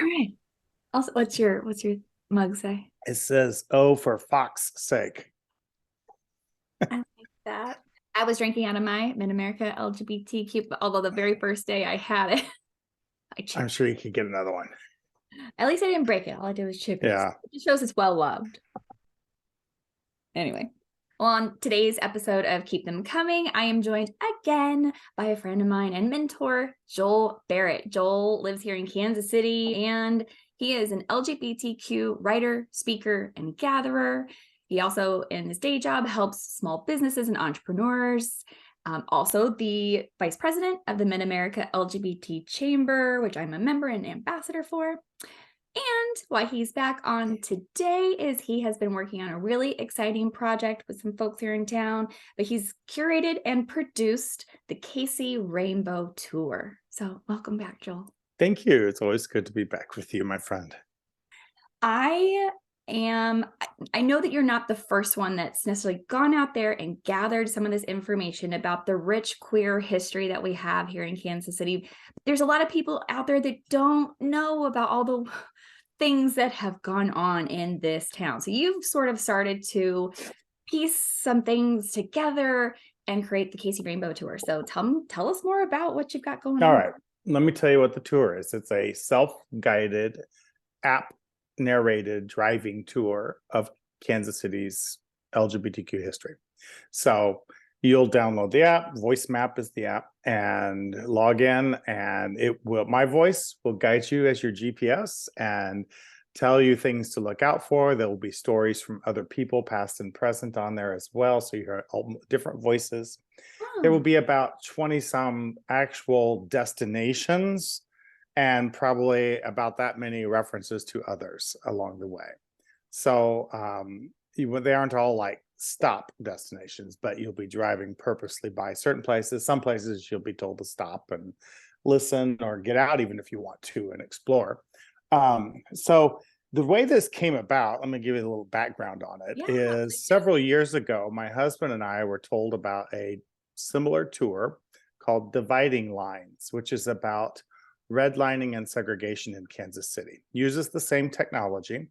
right. Also, what's your mug say? It says, "Oh, for Fox's sake." I like that. I was drinking out of my Mid America LGBTQ, although the very first day I had it, I I'm chipped. sure you could get another one. At least I didn't break it. All I did was chip it. Yeah. It just shows it's well loved. Anyway, well, on today's episode of Keep Them Coming, I am joined again by a friend of mine and mentor, Joel Barrett. Joel lives here in Kansas City, and he is an LGBTQ writer, speaker, and gatherer. He also, in his day job, helps small businesses and entrepreneurs. Also, the vice president of the Mid America LGBT Chamber, which I'm a member and ambassador for. And why he's back on today is he has been working on a really exciting project with some folks here in town, but he's curated and produced the KC Rainbow Tour. So welcome back, Joel. Thank you. It's always good to be back with you, my friend. I know that you're not the first one that's necessarily gone out there and gathered some of this information about the rich queer history that we have here in Kansas City. There's a lot of people out there that don't know about all the things that have gone on in this town. So you've sort of started to piece some things together and create the KC Rainbow Tour. So tell us more about what you've got going All on. right. Let me tell you what the tour is. It's a self-guided, app-narrated driving tour of Kansas City's LGBTQ history. So you'll download the app. Voice Map is the app, and log in, and my voice will guide you as your GPS and tell you things to look out for. There will be stories from other people, past and present, on there as well. So you hear all different voices. There will be about 20 some actual destinations and probably about that many references to others along the way. So they aren't all like stop destinations, but you'll be driving purposely by certain places. Some places you'll be told to stop and listen or get out even if you want to and explore. So the way this came about, let me give you a little background on it, is several years ago, my husband and I were told about a similar tour called Dividing Lines, which is about redlining and segregation in Kansas City. Uses the same technology.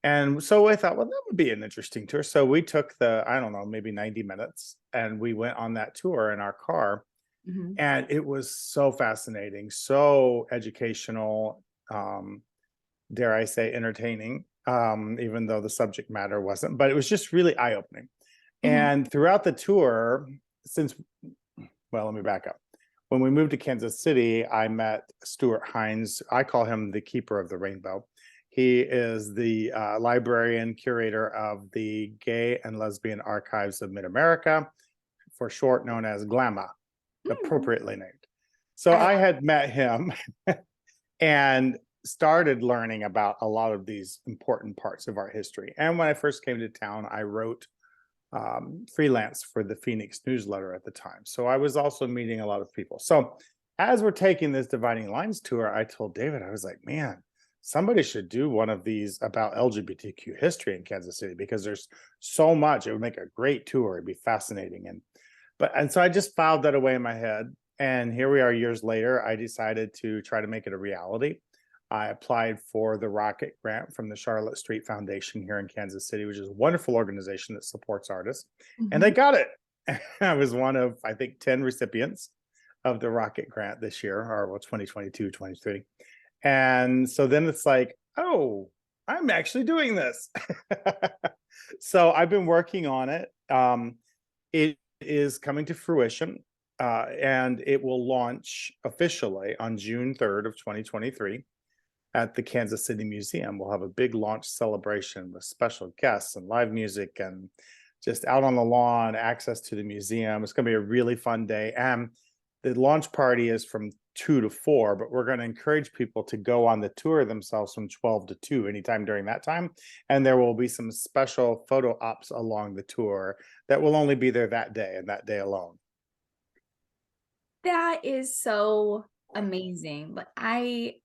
And so I thought, well, that would be an interesting tour. So we took maybe 90 minutes, and we went on that tour in our car. Mm-hmm. And it was so fascinating, so educational, dare I say entertaining, even though the subject matter wasn't, but it was just really eye-opening. Mm-hmm. And throughout the tour, let me back up. When we moved to Kansas City, I met Stuart Hines. I call him the keeper of the rainbow. He is the librarian, curator of the Gay and Lesbian Archives of Mid-America, for short known as GLAMA, appropriately named. So I had met him and started learning about a lot of these important parts of our history. And when I first came to town, I wrote freelance for the Phoenix newsletter at the time. So I was also meeting a lot of people. So as we're taking this Dividing Lines tour, I told David, I was like, man, somebody should do one of these about LGBTQ history in Kansas City, because there's so much. It would make a great tour. It'd be fascinating. And so I just filed that away in my head. And here we are years later. I decided to try to make it a reality. I applied for the Rocket Grant from the Charlotte Street Foundation here in Kansas City, which is a wonderful organization that supports artists. Mm-hmm. And they got it. I was one of, I think, 10 recipients of the Rocket Grant this year, or 2022, 23. And so then it's like, oh, I'm actually doing this. So I've been working on it. It is coming to fruition, and it will launch officially on June 3rd of 2023 at the Kansas City Museum. We'll have a big launch celebration with special guests and live music, and just out on the lawn, access to the museum. It's going to be a really fun day. And the launch party is from 2 to 4, but we're going to encourage people to go on the tour themselves from 12 to 2 anytime during that time. And there will be some special photo ops along the tour that will only be there that day and that day alone. That is so amazing. But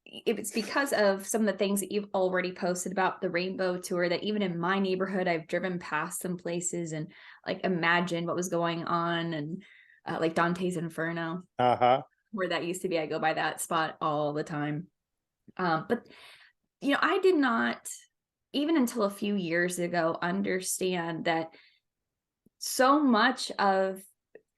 it's because of some of the things that you've already posted about the Rainbow Tour that even in my neighborhood, I've driven past some places and like imagined what was going on, and like Dante's Inferno, where that used to be. I go by that spot all the time. But I did not, even until a few years ago, understand that so much of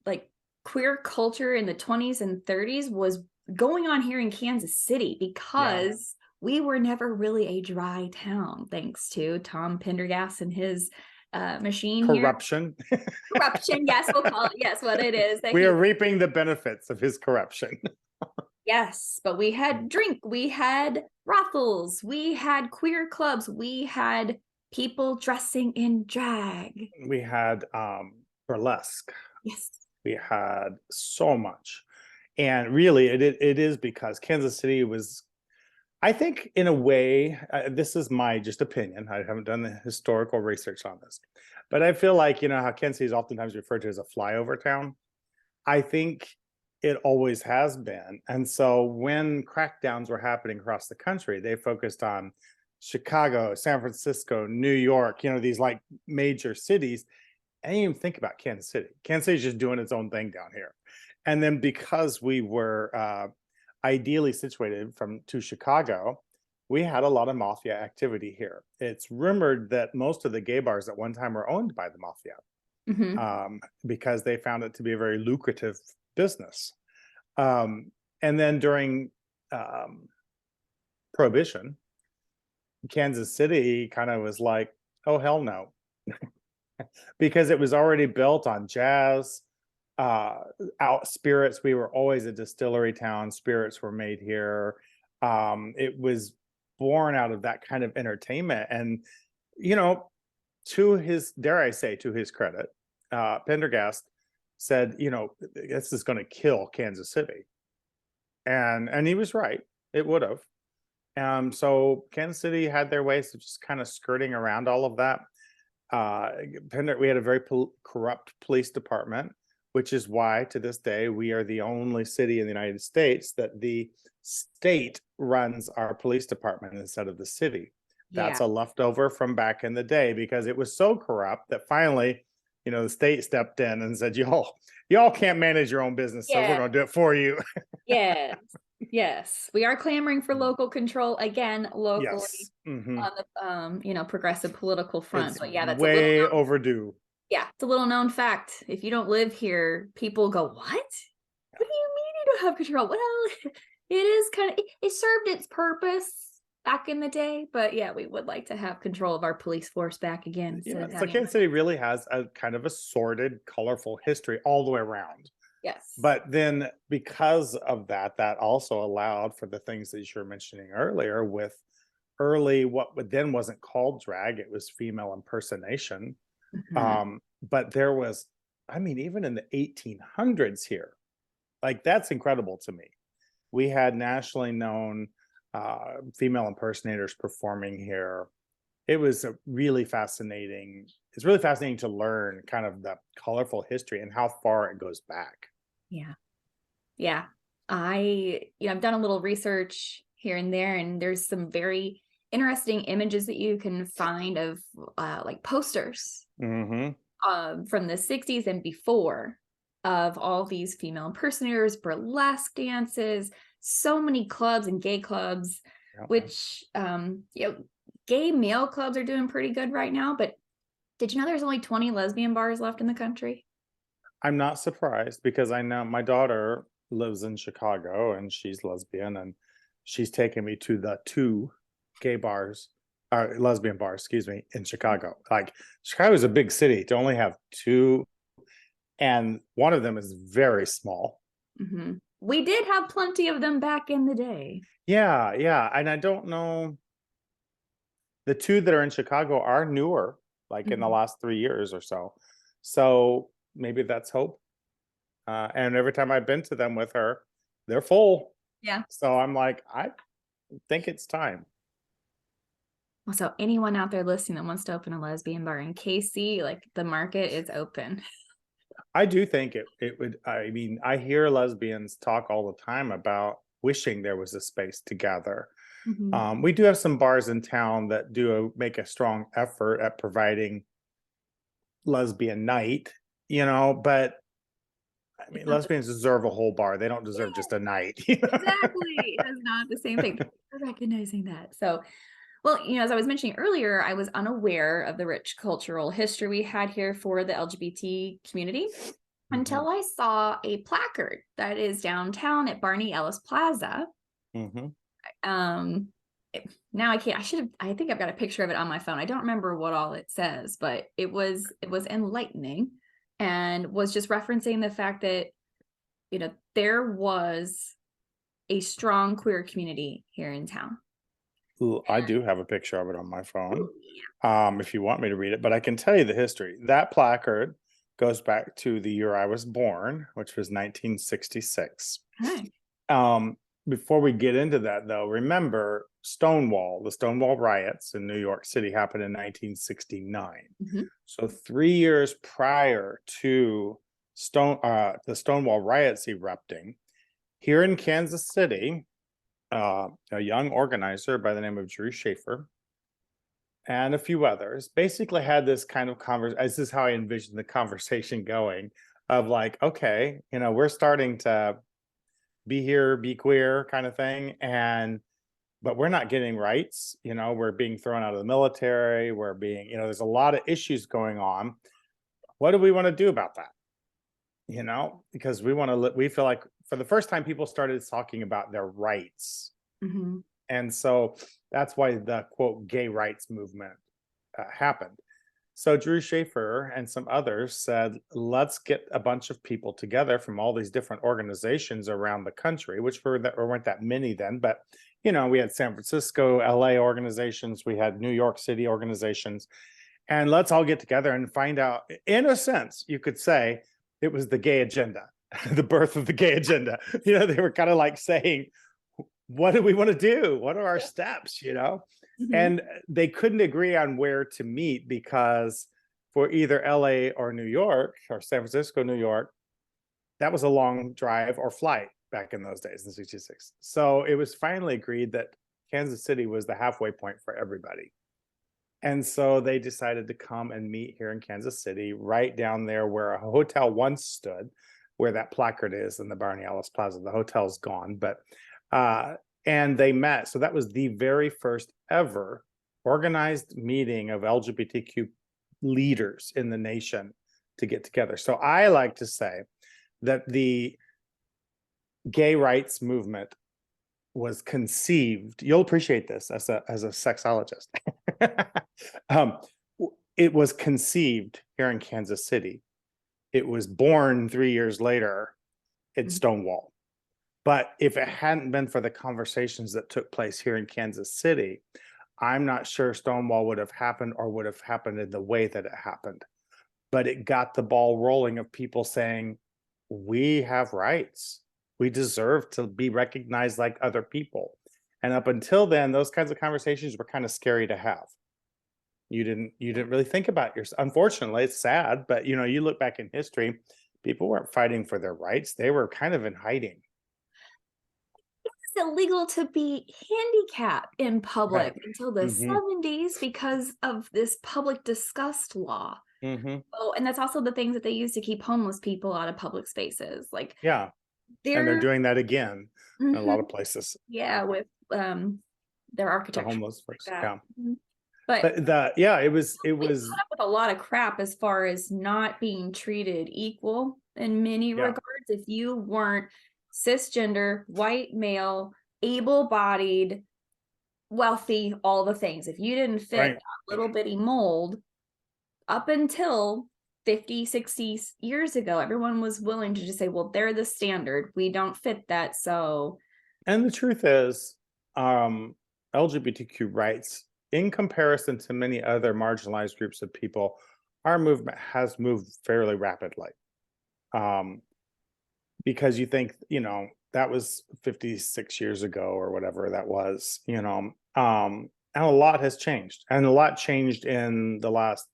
like queer culture in the 20s and 30s was going on here in Kansas City, because we were never really a dry town, thanks to Tom Pendergast and his machine Corruption. here. Corruption, yes, we'll call it, yes, what it is. We are reaping the benefits of his corruption. Yes, but we had drink, we had brothels, we had queer clubs, we had people dressing in drag. We had burlesque. Yes. We had so much. And really, it is because Kansas City was, I think, in a way, this is my just opinion. I haven't done the historical research on this, but I feel like, how Kansas City is oftentimes referred to as a flyover town. I think it always has been. And so when crackdowns were happening across the country, they focused on Chicago, San Francisco, New York, these like major cities. I didn't even think about Kansas City. Kansas City is just doing its own thing down here. And then because we were ideally situated to Chicago, we had a lot of mafia activity here. It's rumored that most of the gay bars at one time were owned by the mafia, because they found it to be a very lucrative business. And then during Prohibition, Kansas City kind of was like, oh, hell no. Because it was already built on jazz, spirits. We were always a distillery town. Spirits were made here. It was born out of that kind of entertainment. And, to his, dare I say, to his credit, Pendergast said, this is going to kill Kansas City. And he was right. It would have. So Kansas City had their ways of just kind of skirting around all of that. We had a very corrupt police department, which is why to this day we are the only city in the United States that the state runs our police department instead of the city. That's a leftover from back in the day, because it was so corrupt that finally, the state stepped in and said, y'all can't manage your own business, so we're going to do it for you. Yes, we are clamoring for local control again, locally. Yes. Mm-hmm. On the progressive political front. It's but yeah, that's way overdue. Yeah, it's a little known fact. If you don't live here, people go, what? What do you mean you don't have control? Well, it is kind of, it served its purpose back in the day, but yeah, we would like to have control of our police force back again. So Kansas City really has a kind of a sordid, colorful history all the way around. Yes. But then because of that also allowed for the things that you were mentioning earlier with early, what then wasn't called drag, it was female impersonation. But there was, even in the 1800s here, like that's incredible to me. We had nationally known female impersonators performing here. It was really fascinating. It's really fascinating to learn kind of the colorful history and how far it goes back. Yeah. I've done a little research here and there, and there's some very interesting images that you can find of like posters from the 60s and before, of all these female impersonators, burlesque dances, so many clubs and gay clubs, which gay male clubs are doing pretty good right now. But did you know there's only 20 lesbian bars left in the country? I'm not surprised, because I know my daughter lives in Chicago and she's lesbian, and she's taken me to the 2 gay bars, or lesbian bars, in Chicago. Like, Chicago is a big city to only have 2, and one of them is very small. We did have plenty of them back in the day. Yeah. And I don't know, the 2 that are in Chicago are newer, like in the last 3 years or so. So maybe that's hope. And every time I've been to them with her, they're full. Yeah. So I'm like, I think it's time. Well, so anyone out there listening that wants to open a lesbian bar in KC, like, the market is open. I do think it would. I hear lesbians talk all the time about wishing there was a space to gather. We do have some bars in town that do make a strong effort at providing lesbian night, but lesbians deserve a whole bar. They don't deserve just a night. Exactly. It's not the same thing. We're recognizing that. So Well, as I was mentioning earlier, I was unaware of the rich cultural history we had here for the LGBT community until I saw a placard that is downtown at Barney Ellis Plaza. Now I think I've got a picture of it on my phone. I don't remember what all it says, but it was enlightening and was just referencing the fact that, there was a strong queer community here in town. Ooh, I do have a picture of it on my phone. If you want me to read it, but I can tell you the history. That placard goes back to the year I was born, which was 1966. Okay. Before we get into that, though, remember the Stonewall riots in New York City happened in 1969. So 3 years prior to the Stonewall riots erupting, here in Kansas City, a young organizer by the name of Drew Schaefer and a few others basically had this kind of conversation. This is how I envisioned the conversation going, of like, okay, we're starting to be here, be queer kind of thing. But we're not getting rights. We're being thrown out of the military. We're being, there's a lot of issues going on. What do we want to do about that? Because we feel like for the first time, people started talking about their rights. And so that's why the quote gay rights movement happened. So Drew Schaefer and some others said, let's get a bunch of people together from all these different organizations around the country, which weren't that many then, but we had San Francisco, LA organizations, we had New York City organizations, and let's all get together and find out. In a sense, you could say it was the gay agenda, the birth of the gay agenda. They were kind of like saying, what do we want to do? What are our steps? And they couldn't agree on where to meet, because for either LA or New York or San Francisco, New York, that was a long drive or flight back in those days in 66. So it was finally agreed that Kansas City was the halfway point for everybody. And so they decided to come and meet here in Kansas City, right down there where a hotel once stood, where that placard is in the Barney Ellis Plaza. The hotel's gone, but and they met. So that was the very first ever organized meeting of LGBTQ leaders in the nation to get together. So I like to say that the gay rights movement was conceived. You'll appreciate this as a sexologist. It was conceived here in Kansas City. It was born 3 years later in Stonewall. But if it hadn't been for the conversations that took place here in Kansas City, I'm not sure Stonewall would have happened or would have happened in the way that it happened. But it got the ball rolling of people saying, we have rights. We deserve to be recognized like other people. And up until then, those kinds of conversations were kind of scary to have. You didn't really think about yourself. Unfortunately, it's sad, but you look back in history, people weren't fighting for their rights. They were kind of in hiding. It's illegal to be handicapped in public until the 70s because of this public disgust law. Oh, and that's also the things that they use to keep homeless people out of public spaces. Like, and they're doing that again in a lot of places. Yeah, with their architecture, the homeless folks. Like But it was caught up with a lot of crap as far as not being treated equal in many regards. If you weren't cisgender, white male, able-bodied, wealthy, all the things, if you didn't fit that little bitty mold, up until 50, 60 years ago, everyone was willing to just say, well, they're the standard. We don't fit that. So. And the truth is, LGBTQ rights, in comparison to many other marginalized groups of people, our movement has moved fairly rapidly. Because you think, that was 56 years ago or whatever that was, and a lot has changed, and a lot changed in the last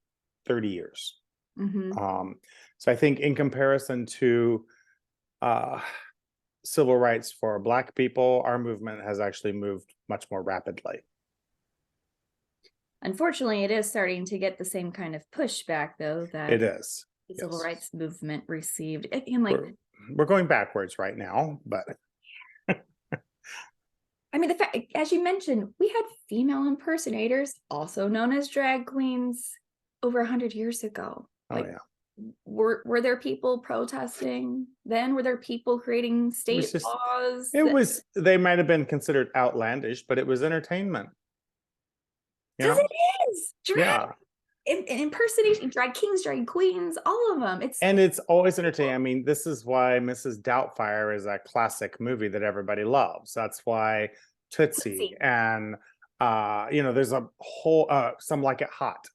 30 years. So I think in comparison to civil rights for Black people, our movement has actually moved much more rapidly. Unfortunately, it is starting to get the same kind of pushback, though, that it is. The civil rights movement received. We're going backwards right now, but I mean, the fact, as you mentioned, we had female impersonators, also known as drag queens, over 100 years ago. Oh Like, yeah. were there people protesting then? Were there people creating It was state just, laws? they might have been considered outlandish, but it was entertainment, you Because know? it is drag Yeah. impersonation, drag kings, drag queens, all of them. It's And it's always entertaining. I mean, this is why Mrs. Doubtfire is a classic movie that everybody loves. That's why Tootsie and there's a whole Some Like It Hot,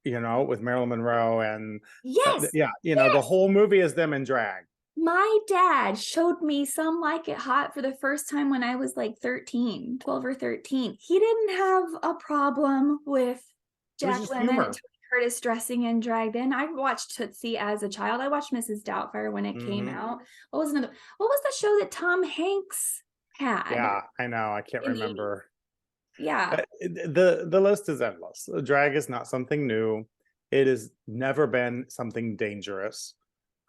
with Marilyn Monroe and yes, yeah, the yes. whole movie is them in drag. My dad showed me Some Like It Hot for the first time when I was like 13, 12 or 13. He didn't have a problem with It was Jack just Lemmon and humor. Tony Curtis dressing in drag then. I watched Tootsie as a child. I watched Mrs. Doubtfire when it came out. What was the show that Tom Hanks had Yeah, I know. I can't in the 80s? remember. Yeah. The list is endless. Drag is not something new. It has never been something dangerous.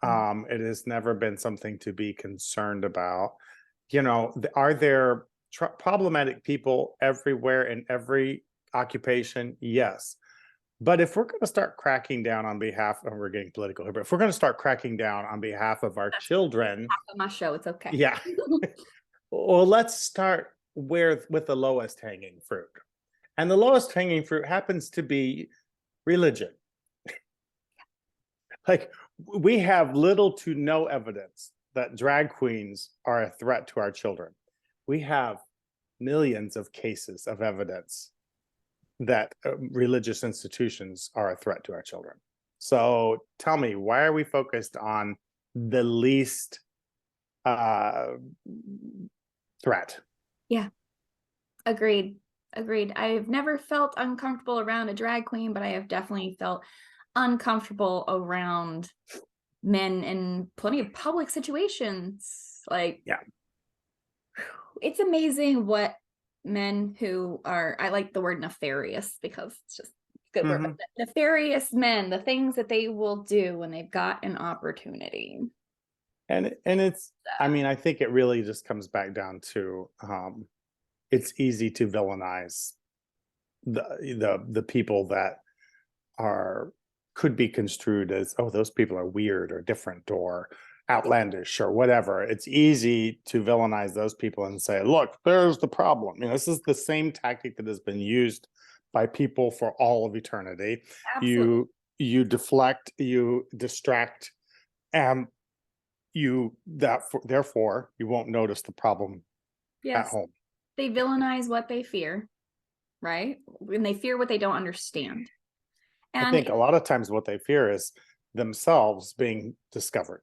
It has never been something to be concerned about. Are there problematic people everywhere in every occupation? Yes. But if we're going to start cracking down on behalf, and we're getting political here, but if we're going to start cracking down on behalf of our children, Half of my show, it's okay. yeah. Well, let's start with the lowest hanging fruit. And the lowest hanging fruit happens to be religion. Like, we have little to no evidence that drag queens are a threat to our children. We have millions of cases of evidence that religious institutions are a threat to our children. So tell me, why are we focused on the least threat? Yeah. Agreed. I've never felt uncomfortable around a drag queen, but I have definitely felt uncomfortable around men in plenty of public situations. Like, yeah, it's amazing what men who are, I like the word nefarious because it's just a good word, but nefarious men, the things that they will do when they've got an opportunity. And it's, I mean, I think it really just comes back down to it's easy to villainize the people that could be construed as, oh, those people are weird or different or outlandish or whatever. It's easy to villainize those people and say, look, there's the problem. This is the same tactic that has been used by people for all of eternity. Absolutely. You deflect, you distract, and therefore you won't notice the problem at home. They villainize what they fear, right? When they fear what they don't understand. And I think a lot of times what they fear is themselves being discovered.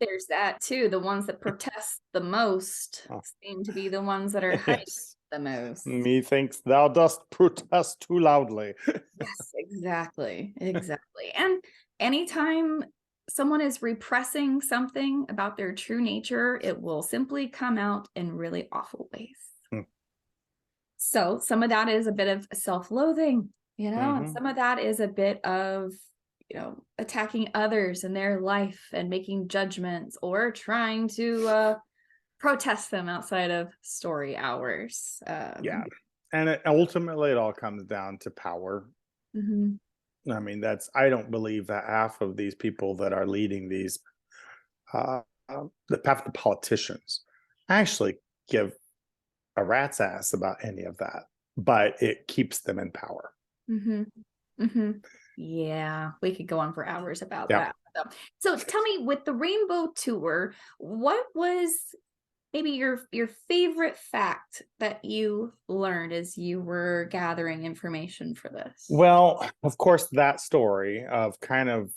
There's that too. The ones that protest the most seem to be the ones that are hiding the most. Methinks thou dost protest too loudly. Yes, exactly. And anytime someone is repressing something about their true nature, it will simply come out in really awful ways. So some of that is a bit of self-loathing, and some of that is a bit of, attacking others in their life and making judgments or trying to protest them outside of story hours. Yeah. And ultimately, it all comes down to power. I mean, I don't believe that half of these people that are leading these, half the politicians actually give a rat's ass about any of that, but it keeps them in power. Yeah, we could go on for hours about that. So tell me, with the Rainbow Tour, what was maybe your favorite fact that you learned as you were gathering information for this? Well, of course, that story of kind of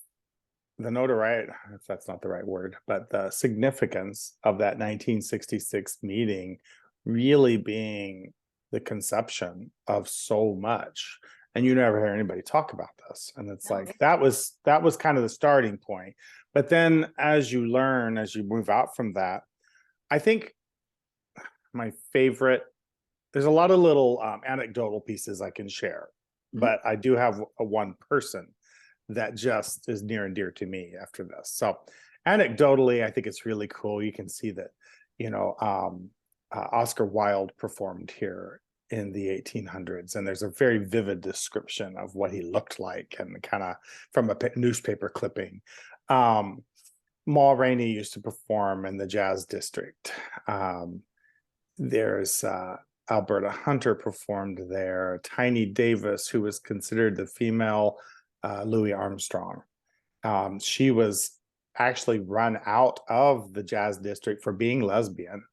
the notoriety, if that's not the right word, but the significance of that 1966 meeting really being the conception of so much. And you never hear anybody talk about this. And it's like, that was kind of the starting point. But then as you learn, as you move out from that, I think my favorite, there's a lot of little anecdotal pieces I can share, but I do have one person that just is near and dear to me after this. So anecdotally, I think it's really cool. You can see that, Oscar Wilde performed here in the 1800s, and there's a very vivid description of what he looked like, and kind of from a newspaper clipping. Ma Rainey used to perform in the Jazz District. There's Alberta Hunter performed there. Tiny Davis, who was considered the female Louis Armstrong. She was actually run out of the Jazz District for being lesbian.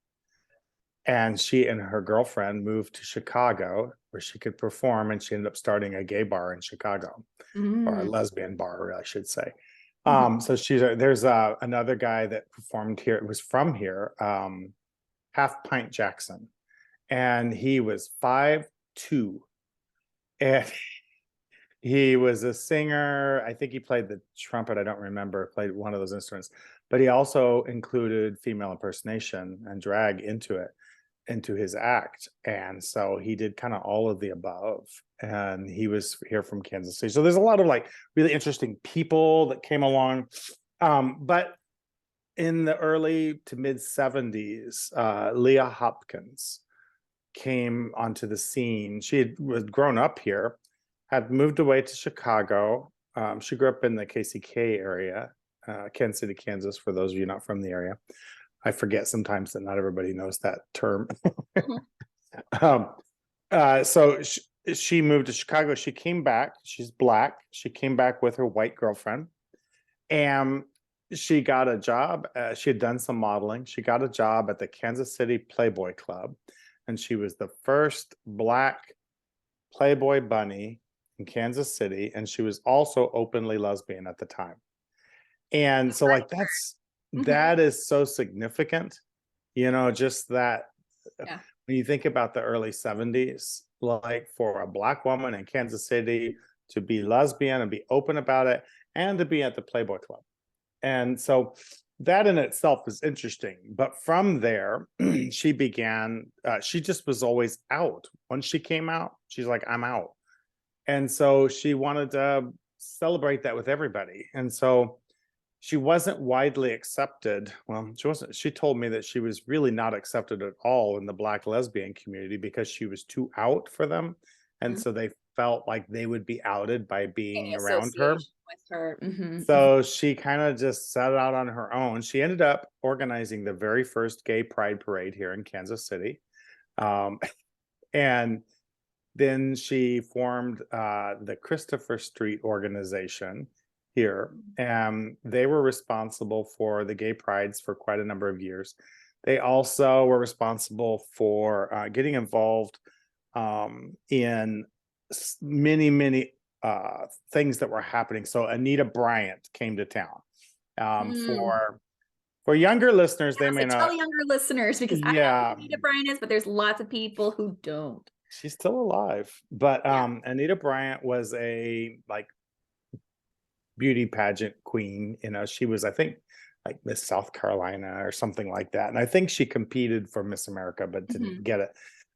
And she and her girlfriend moved to Chicago where she could perform, and she ended up starting a gay bar in Chicago, or a lesbian bar, I should say. So there's another guy that performed here. It was from here, Half Pint Jackson, and he was 5'2", and he was a singer. I think he played the trumpet. I don't remember, played one of those instruments, but he also included female impersonation and drag into his act. And so he did kind of all of the above, and he was here from Kansas City. So there's a lot of like really interesting people that came along. But in the early to mid 70s, Leah Hopkins came onto the scene. She was grown up here, had moved away to Chicago. She grew up in the KCK area, Kansas City, Kansas, for those of you not from the area. I forget sometimes that not everybody knows that term. So she moved to Chicago. She came back. She's Black. She came back with her white girlfriend, and she got a job. She had done some modeling. She got a job at the Kansas City Playboy Club, and she was the first Black Playboy bunny in Kansas City, and she was also openly lesbian at the time. And so like that is so significant, just that. Yeah. When you think about the early 70s, like for a Black woman in Kansas City to be lesbian and be open about it, and to be at the Playboy Club. And so that in itself is interesting. But from there, she began, she just was always out. Once she came out, she's like, I'm out. And so she wanted to celebrate that with everybody. And so she wasn't widely accepted. Well, she told me that she was really not accepted at all in the Black lesbian community because she was too out for them. And so they felt like they would be outed by being around her. With her. So she kind of just set out on her own. She ended up organizing the very first gay pride parade here in Kansas City. And then she formed the Christopher Street organization here, and they were responsible for the gay prides for quite a number of years. They also were responsible for getting involved in many things that were happening. So Anita Bryant came to town. For younger listeners, they may not tell younger listeners, because I know who Anita Bryant is, but there's lots of people who don't. She's still alive, but Anita Bryant was a beauty pageant queen. She was, I think, like Miss South Carolina or something like that, and I think she competed for Miss America but didn't get it.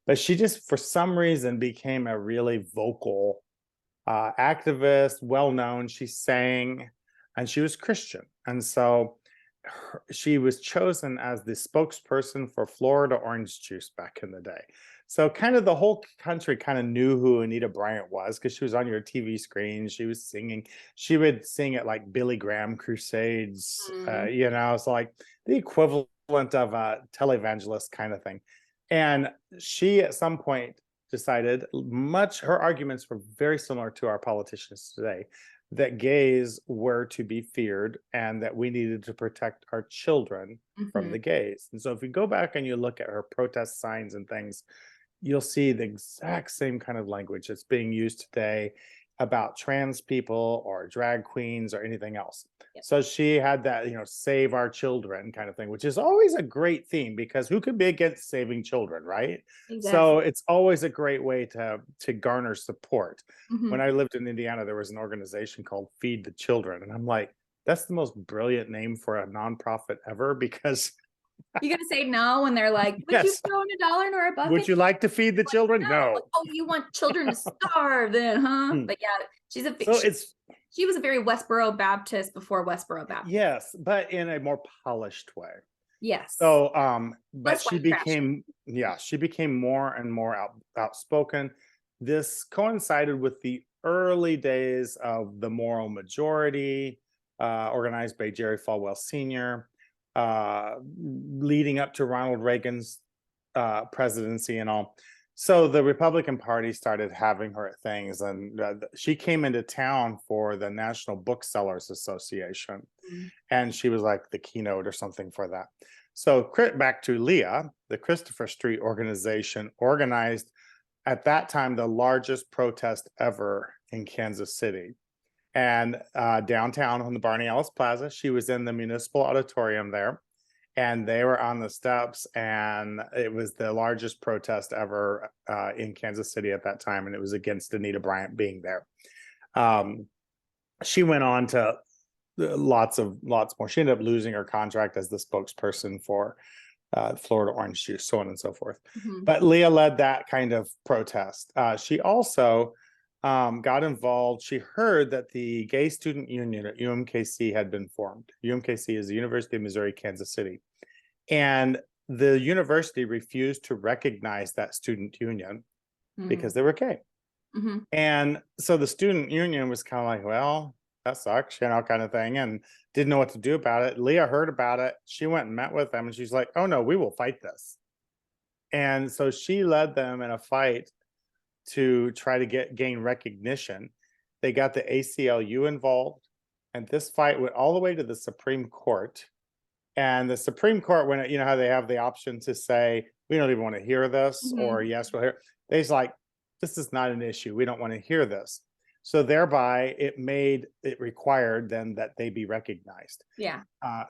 But she just for some reason became a really vocal activist, well known. She sang, and she was Christian, and so she was chosen as the spokesperson for Florida orange juice back in the day. So kind of the whole country kind of knew who Anita Bryant was because she was on your TV screen. She was singing. She would sing at like Billy Graham crusades, so like the equivalent of a televangelist kind of thing. And she at some point decided, her arguments were very similar to our politicians today, that gays were to be feared and that we needed to protect our children from the gays. And so if you go back and you look at her protest signs and things, you'll see the exact same kind of language that's being used today about trans people or drag queens or anything else. So she had that, save our children kind of thing, which is always a great theme because who could be against saving children, right? Exactly. So it's always a great way to garner support. When I lived in Indiana, there was an organization called Feed the Children. And I'm like, that's the most brilliant name for a nonprofit ever, because you're gonna say no when they're like, would you throw in $1 in our bucket? Would you like to feed the children? No. Oh, you want children to starve then, huh? But yeah, she was a very Westboro Baptist before Westboro Baptist. Yes, but in a more polished way. Yes. So, but Less she white trash. became more and more outspoken. This coincided with the early days of the moral majority, organized by Jerry Falwell Sr., leading up to Ronald Reagan's presidency and all. So the Republican Party started having her at things, and she came into town for the National Booksellers Association, Mm. and she was like the keynote or something for that. So back to Leah, the Christopher Street organization organized at that time the largest protest ever in Kansas City. And downtown on the Barney Ellis Plaza, she was in the municipal auditorium there, and they were on the steps, and it was the largest protest ever in Kansas City at that time, and it was against Anita Bryant being there. She went on to lots more. She ended up losing her contract as the spokesperson for Florida orange juice, so on and so forth. Mm-hmm. But Leah led that kind of protest. She also got involved. She heard that the Gay Student Union at UMKC had been formed. UMKC is the University of Missouri, Kansas City. And the university refused to recognize that student union because they were gay. Mm-hmm. And so the student union was kind of like, well, that sucks, kind of thing, and didn't know what to do about it. Leah heard about it. She went and met with them, and she's like, oh no, we will fight this. And so she led them in a fight to try to gain recognition. They got the ACLU involved, and this fight went all the way to the Supreme Court. And the Supreme Court, when you know how they have the option to say, we don't even want to hear this, or yes, we'll hear. They's like, this is not an issue. We don't want to hear this. So thereby, it required then that they be recognized. Yeah.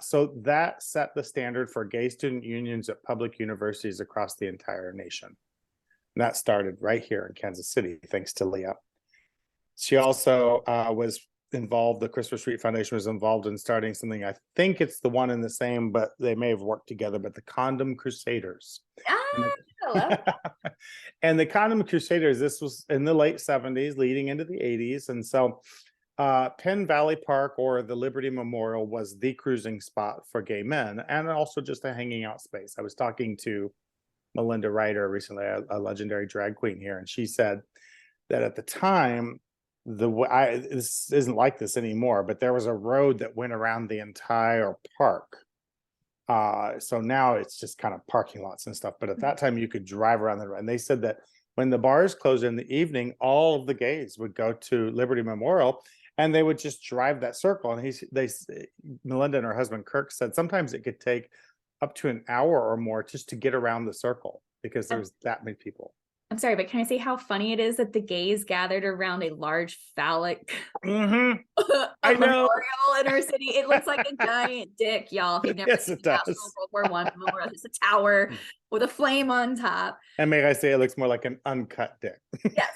So that set the standard for gay student unions at public universities across the entire nation. And that started right here in Kansas City, thanks to Leah. She also was involved, the Christopher Street Foundation was involved in starting something. I think it's the one and the same, but they may have worked together, but the Condom Crusaders. And the Condom Crusaders, this was in the late 70s, leading into the 80s. And so Penn Valley Park, or the Liberty Memorial, was the cruising spot for gay men, and also just a hanging out space. I was talking to Melinda Ryder recently, a legendary drag queen here, and she said that at the time, this isn't like this anymore, but there was a road that went around the entire park. So now it's just kind of parking lots and stuff. But at that time, you could drive around the road. And they said that when the bars closed in the evening, all of the gays would go to Liberty Memorial, and they would just drive that circle. And Melinda and her husband Kirk said sometimes it could take up to an hour or more just to get around the circle because there was that many people. I'm sorry, but can I say how funny it is that the gays gathered around a large phallic I know. memorial in our city? It looks like a giant dick, y'all. If you've never Yes, seen it does. World War I memorial, it's a tower with a flame on top. And may I say, it looks more like an uncut dick. Yes.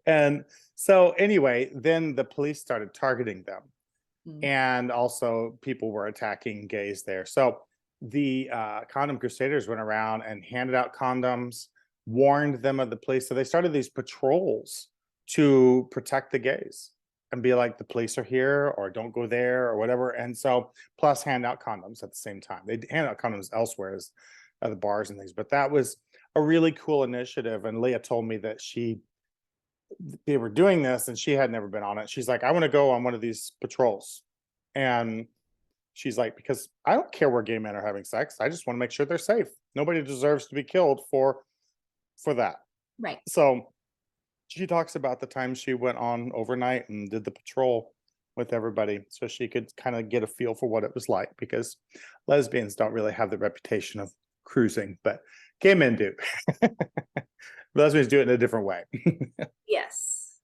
And so anyway, then the police started targeting them. And also people were attacking gays there. So the Condom Crusaders went around and handed out condoms, warned them of the police. So they started these patrols to protect the gays and be like, the police are here, or don't go there, or whatever. And so, plus hand out condoms at the same time. They hand out condoms elsewhere, as the bars and things. But that was a really cool initiative. And Leah told me that they were doing this and she had never been on it. She's like, I want to go on one of these patrols. And she's like, because I don't care where gay men are having sex. I just want to make sure they're safe. Nobody deserves to be killed for that. Right. So she talks about the time she went on overnight and did the patrol with everybody so she could kind of get a feel for what it was like, because lesbians don't really have the reputation of cruising, but gay men do. Lesbians do it in a different way. Yes.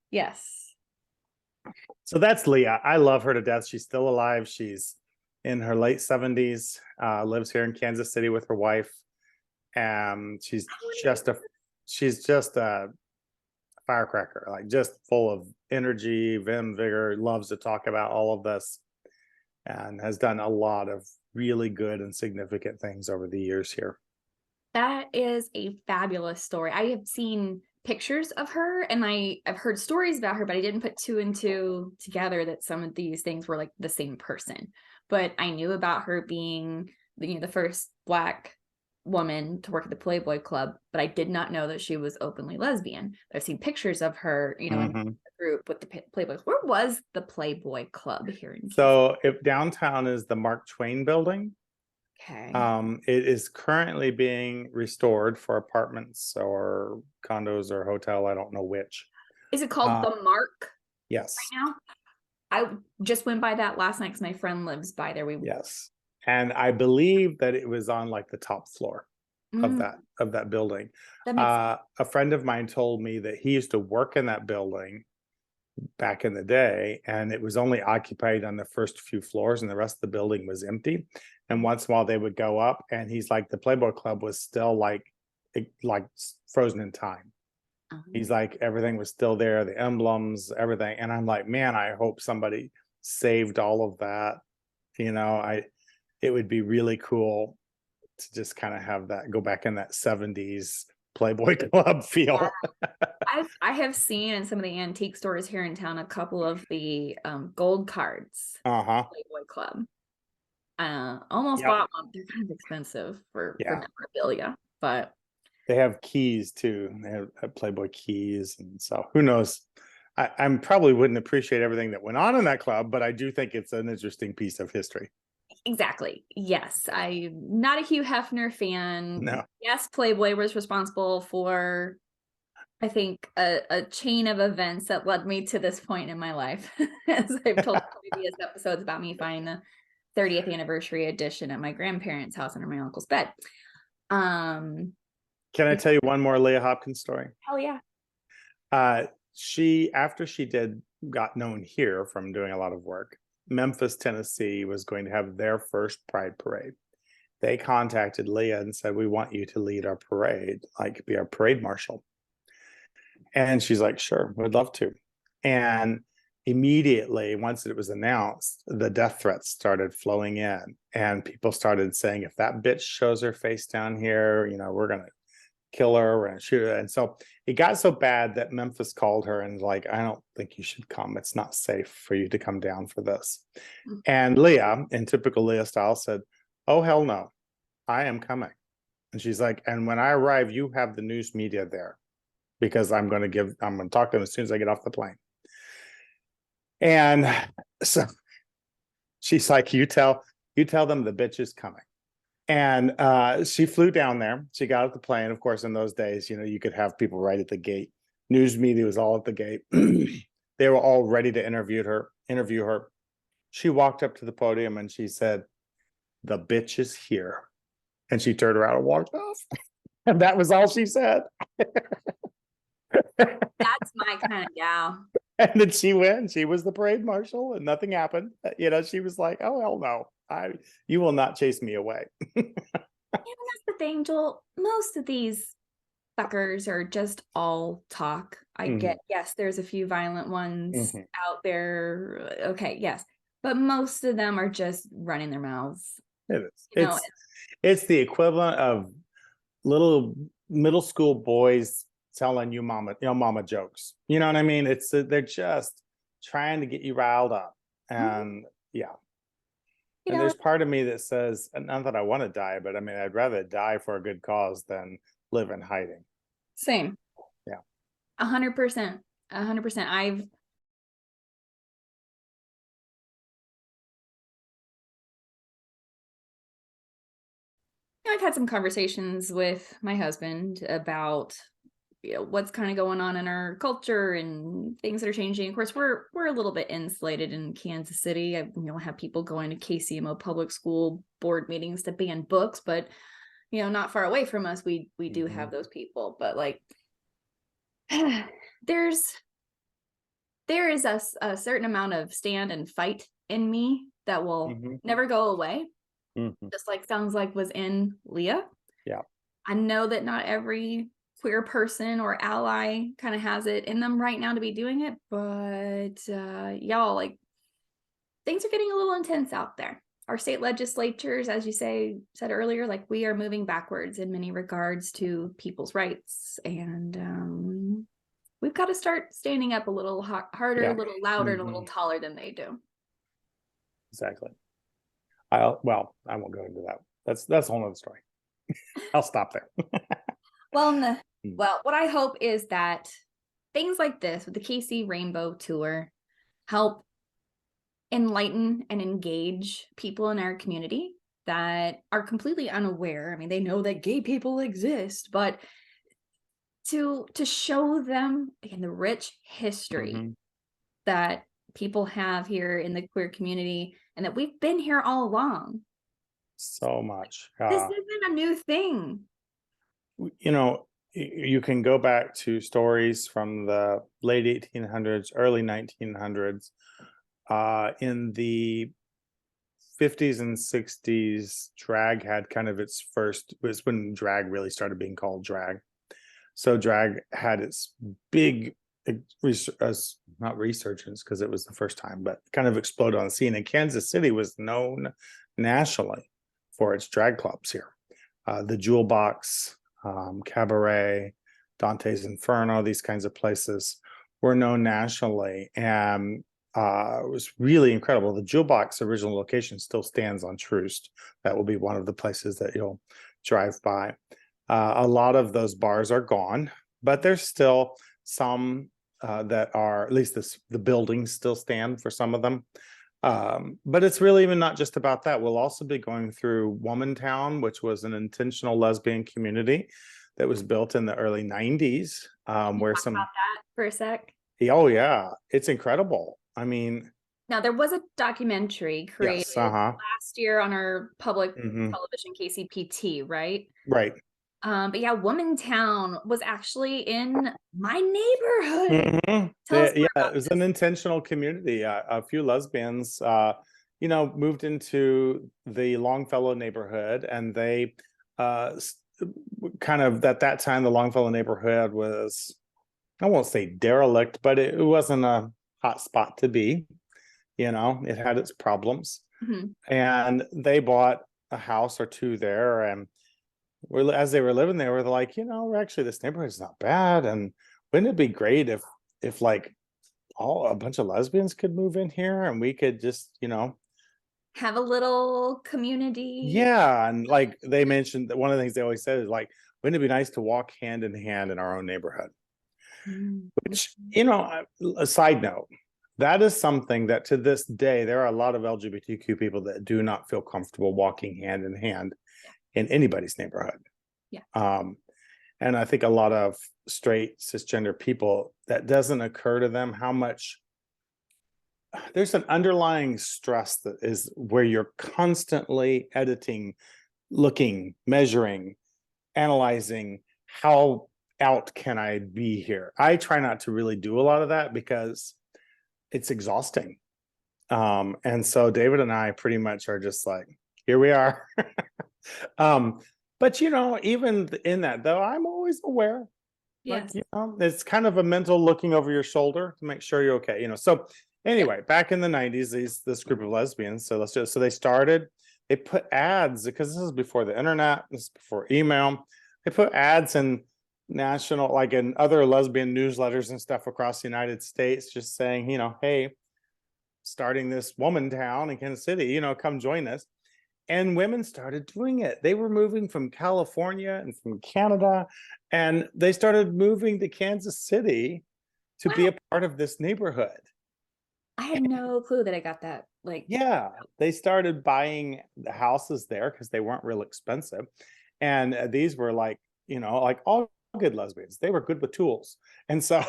So that's Leah. I love her to death. She's still alive. She's in her late 70s, lives here in Kansas City with her wife. She's just a firecracker, like just full of energy, vim, vigor, loves to talk about all of this, and has done a lot of really good and significant things over the years here. That is a fabulous story. I have seen pictures of her, and I've heard stories about her, but I didn't put two and two together that some of these things were like the same person. But I knew about her being, the first Black woman to work at the Playboy Club, but I did not know that she was openly lesbian. I've seen pictures of her, in the group with the Playboy. Where was the Playboy Club here in Kansas? So if downtown is the Mark Twain building. Okay. It is currently being restored for apartments or condos or hotel. I don't know which. Is it called the Mark Yes. right now? I just went by that last night because my friend lives by there. Yes. And I believe that it was on like the top floor of that building. That makes sense. A friend of mine told me that he used to work in that building back in the day, and it was only occupied on the first few floors and the rest of the building was empty. And once in a while they would go up, and he's like, the Playboy Club was still like frozen in time. He's like, everything was still there, the emblems, everything. And I'm like, man, I hope somebody saved all of that. It would be really cool to just kind of have that, go back in that 70s Playboy Club feel. Yeah. I have seen in some of the antique stores here in town a couple of the gold cards. Playboy Club. Almost bought one. They're kind of expensive for memorabilia, but they have keys too. They have Playboy keys, and so who knows? I probably wouldn't appreciate everything that went on in that club, but I do think it's an interesting piece of history. Exactly. Yes. I'm not a Hugh Hefner fan. No. Yes, Playboy was responsible for, I think, a chain of events that led me to this point in my life. As I've told previous episodes about me finding the 30th anniversary edition at my grandparents' house under my uncle's bed. Can I tell you one more Leah Hopkins story? Hell yeah. After she got known here from doing a lot of work, Memphis, Tennessee was going to have their first Pride parade. They contacted Leah and said, we want you to lead our parade, like be our parade marshal. And she's like, sure, we'd love to. And immediately, once it was announced, the death threats started flowing in, and people started saying, if that bitch shows her face down here, we're going to kill her, we're going to shoot her. And so it got so bad that Memphis called her and like, I don't think you should come. It's not safe for you to come down for this. And Leah, in typical Leah style, said, oh, hell no, I am coming. And she's like, and when I arrive, you have the news media there, because I'm going to talk to them as soon as I get off the plane. And so she's like, you tell them the bitch is coming. And she flew down there. She got off the plane. Of course, in those days, you could have people right at the gate. News media was all at the gate. They were all ready to interview her. She walked up to the podium and she said, the bitch is here. And she turned around and walked off. And that was all she said. That's my kind of gal. And then she went, she was the parade marshal, and nothing happened. She was like, oh, hell no. You will not chase me away. That's the thing, Joel. Most of these fuckers are just all talk. I get, yes, there's a few violent ones out there. Okay, yes. But most of them are just running their mouths. It is. It's the equivalent of little middle school boys telling you mama jokes. You know what I mean? They're just trying to get you riled up. And and there's part of me that says, not that I want to die, but I mean, I'd rather die for a good cause than live in hiding. Same. Yeah. 100%. 100%. I've had some conversations with my husband about what's kind of going on in our culture and things that are changing. Of course, we're a little bit insulated in Kansas City. I have people going to KCMO public school board meetings to ban books, but not far away from us, we do have those people. But like, there is a certain amount of stand and fight in me that will never go away. Just like sounds like was in Leah. Yeah. I know that not every queer person or ally kind of has it in them right now to be doing it, but y'all, like, things are getting a little intense out there. Our state legislatures, as you said earlier, like, we are moving backwards in many regards to people's rights, and we've got to start standing up a little harder, Yeah. a little louder, and a little taller than they do. Exactly. Well, I won't go into that. That's a whole other story. I'll stop there. Well, what I hope is that things like this with the KC Rainbow Tour help enlighten and engage people in our community that are completely unaware. I mean, they know that gay people exist, but to show them, again, the rich history that people have here in the queer community and that we've been here all along. So much. This isn't a new thing. You know, you can go back to stories from the late 1800s, early 1900s. In the 50s and 60s, drag had kind of its first, it was when drag really started being called drag. So drag had its big, not resurgence because it was the first time, but kind of exploded on the scene. And Kansas City was known nationally for its drag clubs here. The Jewel Box, Cabaret, Dante's Inferno, these kinds of places were known nationally. And it was really incredible. The Jewel Box original location still stands on Troost. That will be one of the places that you'll drive by. A lot of those bars are gone, but there's still some that are, at least the buildings still stand for some of them. But it's really even not just about that. We'll also be going through Womantown, which was an intentional lesbian community that was built in the early 90s. Where Talk about that for a sec. Oh yeah, it's incredible. I mean, now there was a documentary created last year on our public television, KCPT, right? Right. But yeah, Womantown was actually in my neighborhood. Yeah, it was an intentional community. A few lesbians, moved into the Longfellow neighborhood, and they kind of, at that time, the Longfellow neighborhood was, I won't say derelict, but it wasn't a hot spot to be. It had its problems. And they bought a house or two there, and as they were living there, we're like, we're actually, this neighborhood is not bad, and wouldn't it be great if like a bunch of lesbians could move in here and we could just have a little community? Yeah. And like they mentioned, that one of the things they always said is like, wouldn't it be nice to walk hand in hand in our own neighborhood? Which, a side note, that is something that to this day there are a lot of LGBTQ people that do not feel comfortable walking hand in hand in anybody's neighborhood. And I think a lot of straight cisgender people, that doesn't occur to them how much there's an underlying stress that is where you're constantly editing, looking, measuring, analyzing, how out can I be here? I try not to really do a lot of that because it's exhausting. And so David and I pretty much are just like, here we are. But even in that though, I'm always aware. Yes. Like, it's kind of a mental looking over your shoulder to make sure you're okay. So anyway, back in the 90s, this group of lesbians. So they put ads, because this is before the internet, this is before email. They put ads in national, like in other lesbian newsletters and stuff across the United States, just saying, hey, starting this Womantown in Kansas City, come join us. And women started doing it. They were moving from California and from Canada, and they started moving to Kansas City to be a part of this neighborhood. I had no clue that I got that. Yeah, they started buying the houses there because they weren't real expensive. And these were like all good lesbians. They were good with tools. And so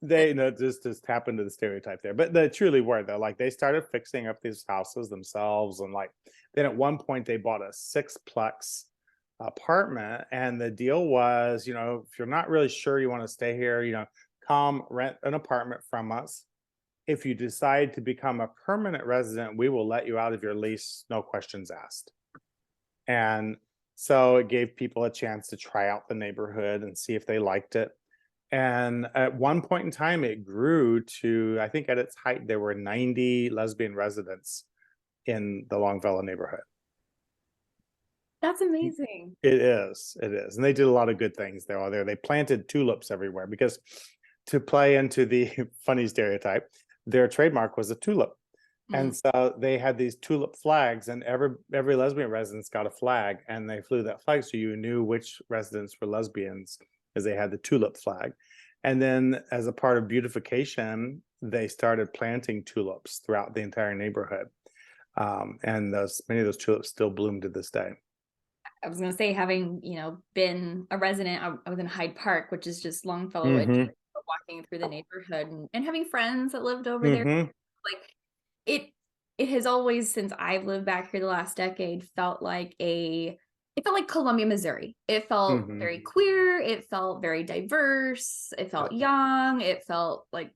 they just happened to the stereotype there, but they truly were though. Like they started fixing up these houses themselves, and like then at one point they bought a 6-plex apartment, and the deal was, if you're not really sure you want to stay here, come rent an apartment from us. If you decide to become a permanent resident, we will let you out of your lease, no questions asked. And so it gave people a chance to try out the neighborhood and see if they liked it. And at one point in time, it grew to, I think at its height, there were 90 lesbian residents in the Longfellow neighborhood. That's amazing. It is. It is. And they did a lot of good things there. They planted tulips everywhere because to play into the funny stereotype, their trademark was a tulip. And Mm. so they had these tulip flags, and every lesbian residence got a flag, and they flew that flag so you knew which residents were lesbians because they had the tulip flag. And then as a part of beautification, they started planting tulips throughout the entire neighborhood. And many of those tulips still bloom to this day. I was going to say, having, been a resident, I was in Hyde Park, which is just Longfellow Ridge, Mm-hmm. walking through the neighborhood and having friends that lived over there. Mm-hmm. Like it has always, since I've lived back here the last decade, it felt like Columbia, Missouri. It felt Mm-hmm. very queer. It felt very diverse. It felt young. It felt like,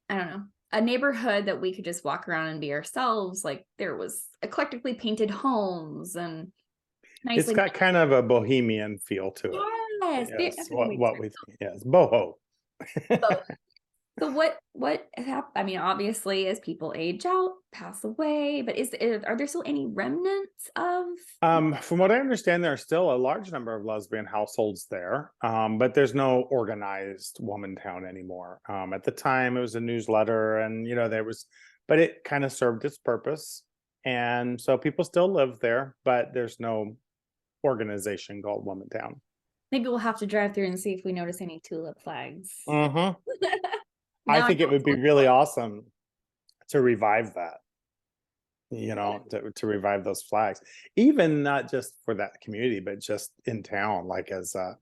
I don't know, a neighborhood that we could just walk around and be ourselves. Like there was eclectically painted homes and It's nicely. got kind of a bohemian feel to it. Yes, Yes, that's a good way to what we think. Yes, boho. both. So what happened? I mean, obviously, as people age out, pass away, but are there still any remnants of? From what I understand, there are still a large number of lesbian households there, but there's no organized Womantown anymore. At the time, it was a newsletter, and but it kind of served its purpose, and so people still live there, but there's no organization called Womantown. Maybe we'll have to drive through and see if we notice any tulip flags. Mm-hmm. I Now I think it know would be what to really look awesome to revive that. for. To revive those flags, even not just for that community, but just in town, like as a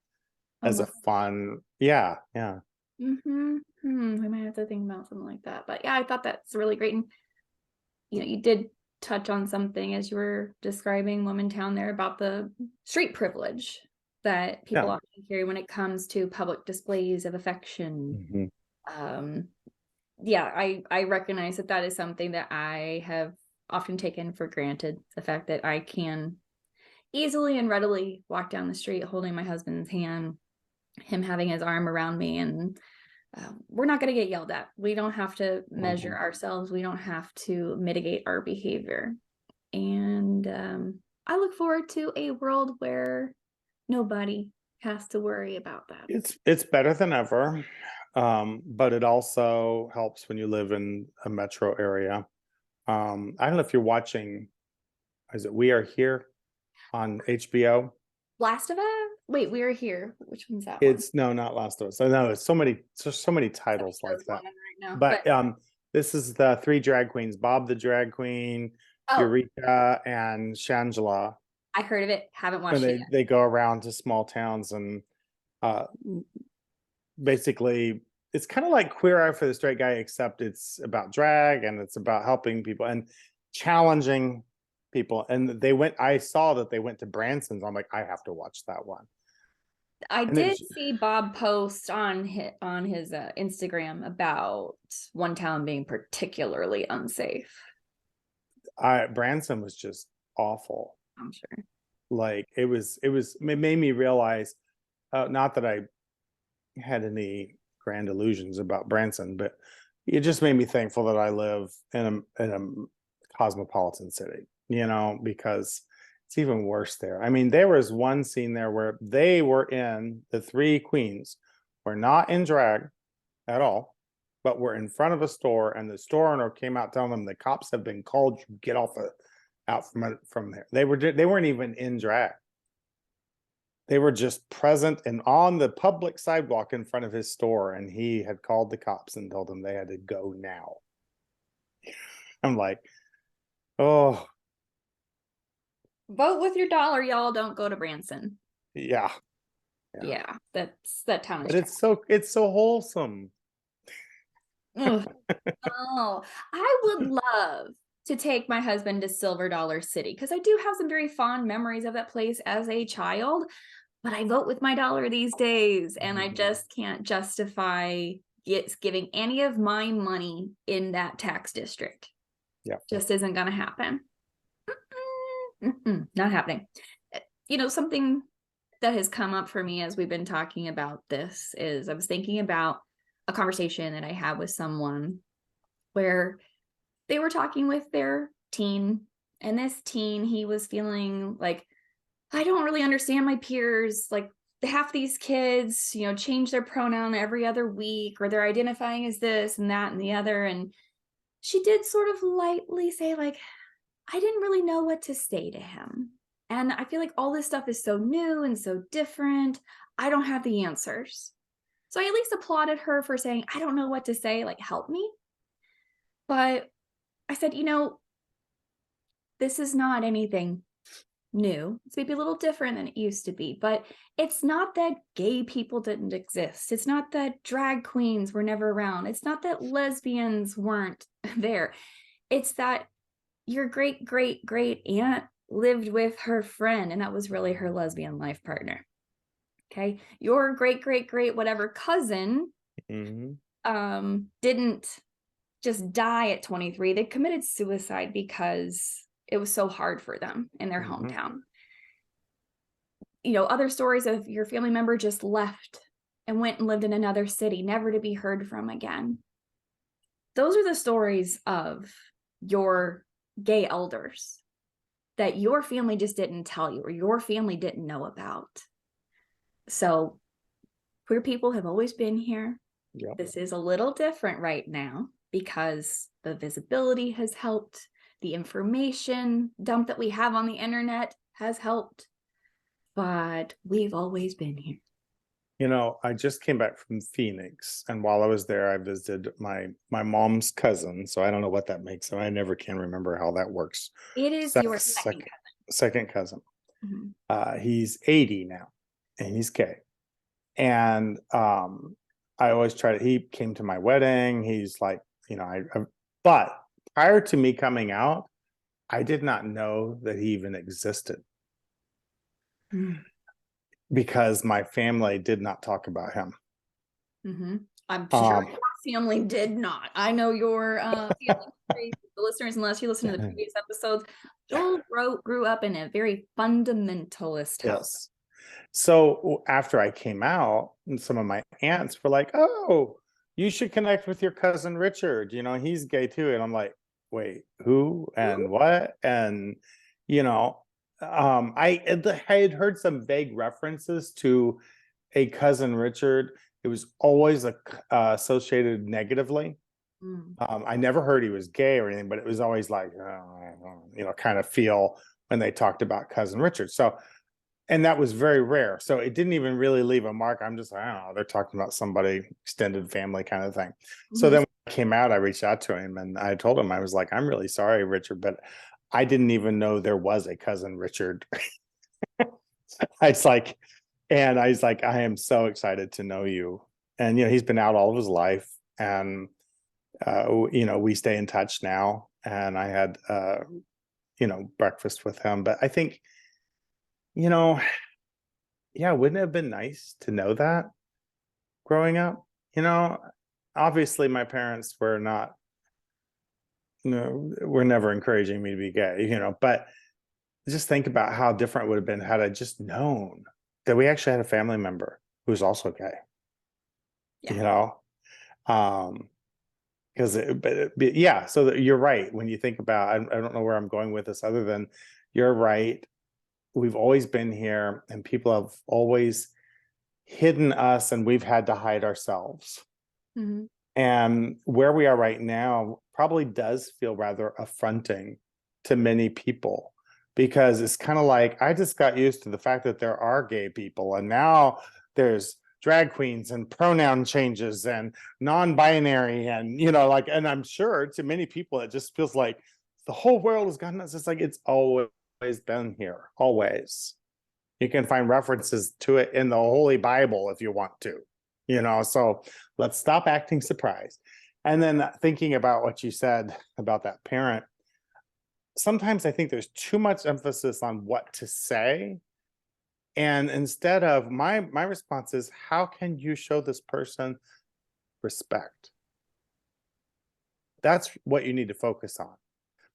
fun, yeah. Mm-hmm. We might have to think about something like that. But yeah, I thought that's really great. And you did touch on something as you were describing Womantown there about the street privilege that people Yeah. often carry when it comes to public displays of affection. Mm-hmm. Yeah, I recognize that is something that I have often taken for granted. The fact that I can easily and readily walk down the street holding my husband's hand, him having his arm around me, and we're not going to get yelled at. We don't have to measure ourselves. We don't have to mitigate our behavior. And I look forward to a world where nobody has to worry about that. It's better than ever, but it also helps when you live in a metro area. I don't know if you're watching, is it We Are Here on HBO? Last of Us? Wait, We Are Here. Which one's that one? It's no, not Last of Us. I know it's so many titles like that. Right now, But this is the three drag queens: Bob the drag queen, Eureka, and Shangela. I heard of it. Haven't watched And it yet. they go around to small towns and basically it's kind of like Queer Eye for the Straight Guy, except it's about drag and it's about helping people and challenging people. And I saw that they went to Branson's. I'm like, I have to watch that one. I did see Bob post on his Instagram about one town being particularly unsafe. Branson was just awful. I'm sure. Like it made me realize, not that I had any grand illusions about Branson, but it just made me thankful that I live in a cosmopolitan city, because it's even worse there. I mean, there was one scene there where the three queens were not in drag at all, but were in front of a store, and the store owner came out telling them the cops have been called, get out from there. They weren't even in drag. They were just present and on the public sidewalk in front of his store, and he had called the cops and told them they had to go now. I'm like, oh. Vote with your dollar, y'all. Don't go to Branson. Yeah. Yeah, that town is. But it's so wholesome. Oh, I would love to take my husband to Silver Dollar City because I do have some very fond memories of that place as a child, but I vote with my dollar these days, and I just can't justify giving any of my money in that tax district. Yeah, just isn't going to happen. Not happening. Something that has come up for me as we've been talking about this is I was thinking about a conversation that I had with someone where they were talking with their teen And this teen, he was feeling like, I don't really understand my peers. Like, half these kids, change their pronoun every other week, or they're identifying as this and that and the other. And she did sort of lightly say, like, I didn't really know what to say to him. And I feel like all this stuff is so new and so different. I don't have the answers. So I at least applauded her for saying, I don't know what to say, like, help me. But I said, this is not anything new. It's maybe a little different than it used to be, but it's not that gay people didn't exist. It's not that drag queens were never around. It's not that lesbians weren't there. It's that your great, great, great aunt lived with her friend, and that was really her lesbian life partner. Okay. Your great, great, great, whatever cousin didn't just die at 23. They committed suicide because it was so hard for them in their hometown. Other stories of your family member just left and went and lived in another city, never to be heard from again. Those are the stories of your gay elders that your family just didn't tell you, or your family didn't know about. So queer people have always been here. Yep. This is a little different right now because the visibility has helped. The information dump that we have on the internet has helped, but we've always been here. I just came back from Phoenix, and while I was there, I visited my mom's cousin. So I don't know what that makes, and I never can remember how that works. It is your second cousin. Mm-hmm. He's 80 now, and he's gay. And I always try to. He came to my wedding. He's like, but prior to me coming out, I did not know that he even existed. Because my family did not talk about him. I'm sure your family did not. I know your family, the listeners, unless you listen to the previous episodes, Joel grew up in a very fundamentalist house. So after I came out, and some of my aunts were like, oh, you should connect with your cousin Richard. He's gay too. And I'm like, wait, who and what? And, I had heard some vague references to a cousin Richard. It was always associated negatively. I never heard he was gay or anything, but it was always like, kind of feel when they talked about cousin Richard. So, and that was very rare. So it didn't even really leave a mark. I'm just, I don't know, they're talking about somebody, extended family kind of thing. So then when I came out, I reached out to him and I told him, I was like, I'm really sorry, Richard, but I didn't even know there was a cousin Richard. I was like, I am so excited to know you. And, he's been out all of his life, and, we stay in touch now. And I had, breakfast with him, but I think, yeah, wouldn't it have been nice to know that growing up? Obviously my parents were not, were never encouraging me to be gay, but just think about how different it would have been had I just known that we actually had a family member who was also gay. Because yeah, so that you're right. When you think about, I don't know where I'm going with this other than you're right. We've always been here, and people have always hidden us, and we've had to hide ourselves. And where we are right now probably does feel rather affronting to many people, because it's kind of like, I just got used to the fact that there are gay people, and now there's drag queens and pronoun changes and non-binary, and and I'm sure to many people it just feels like the whole world has gotten us. It's like it's always been here, always. You can find references to it in the Holy Bible if you want to, so let's stop acting surprised. And then thinking about what you said about that parent, sometimes I think there's too much emphasis on what to say. And instead of my response is, how can you show this person respect? That's what you need to focus on.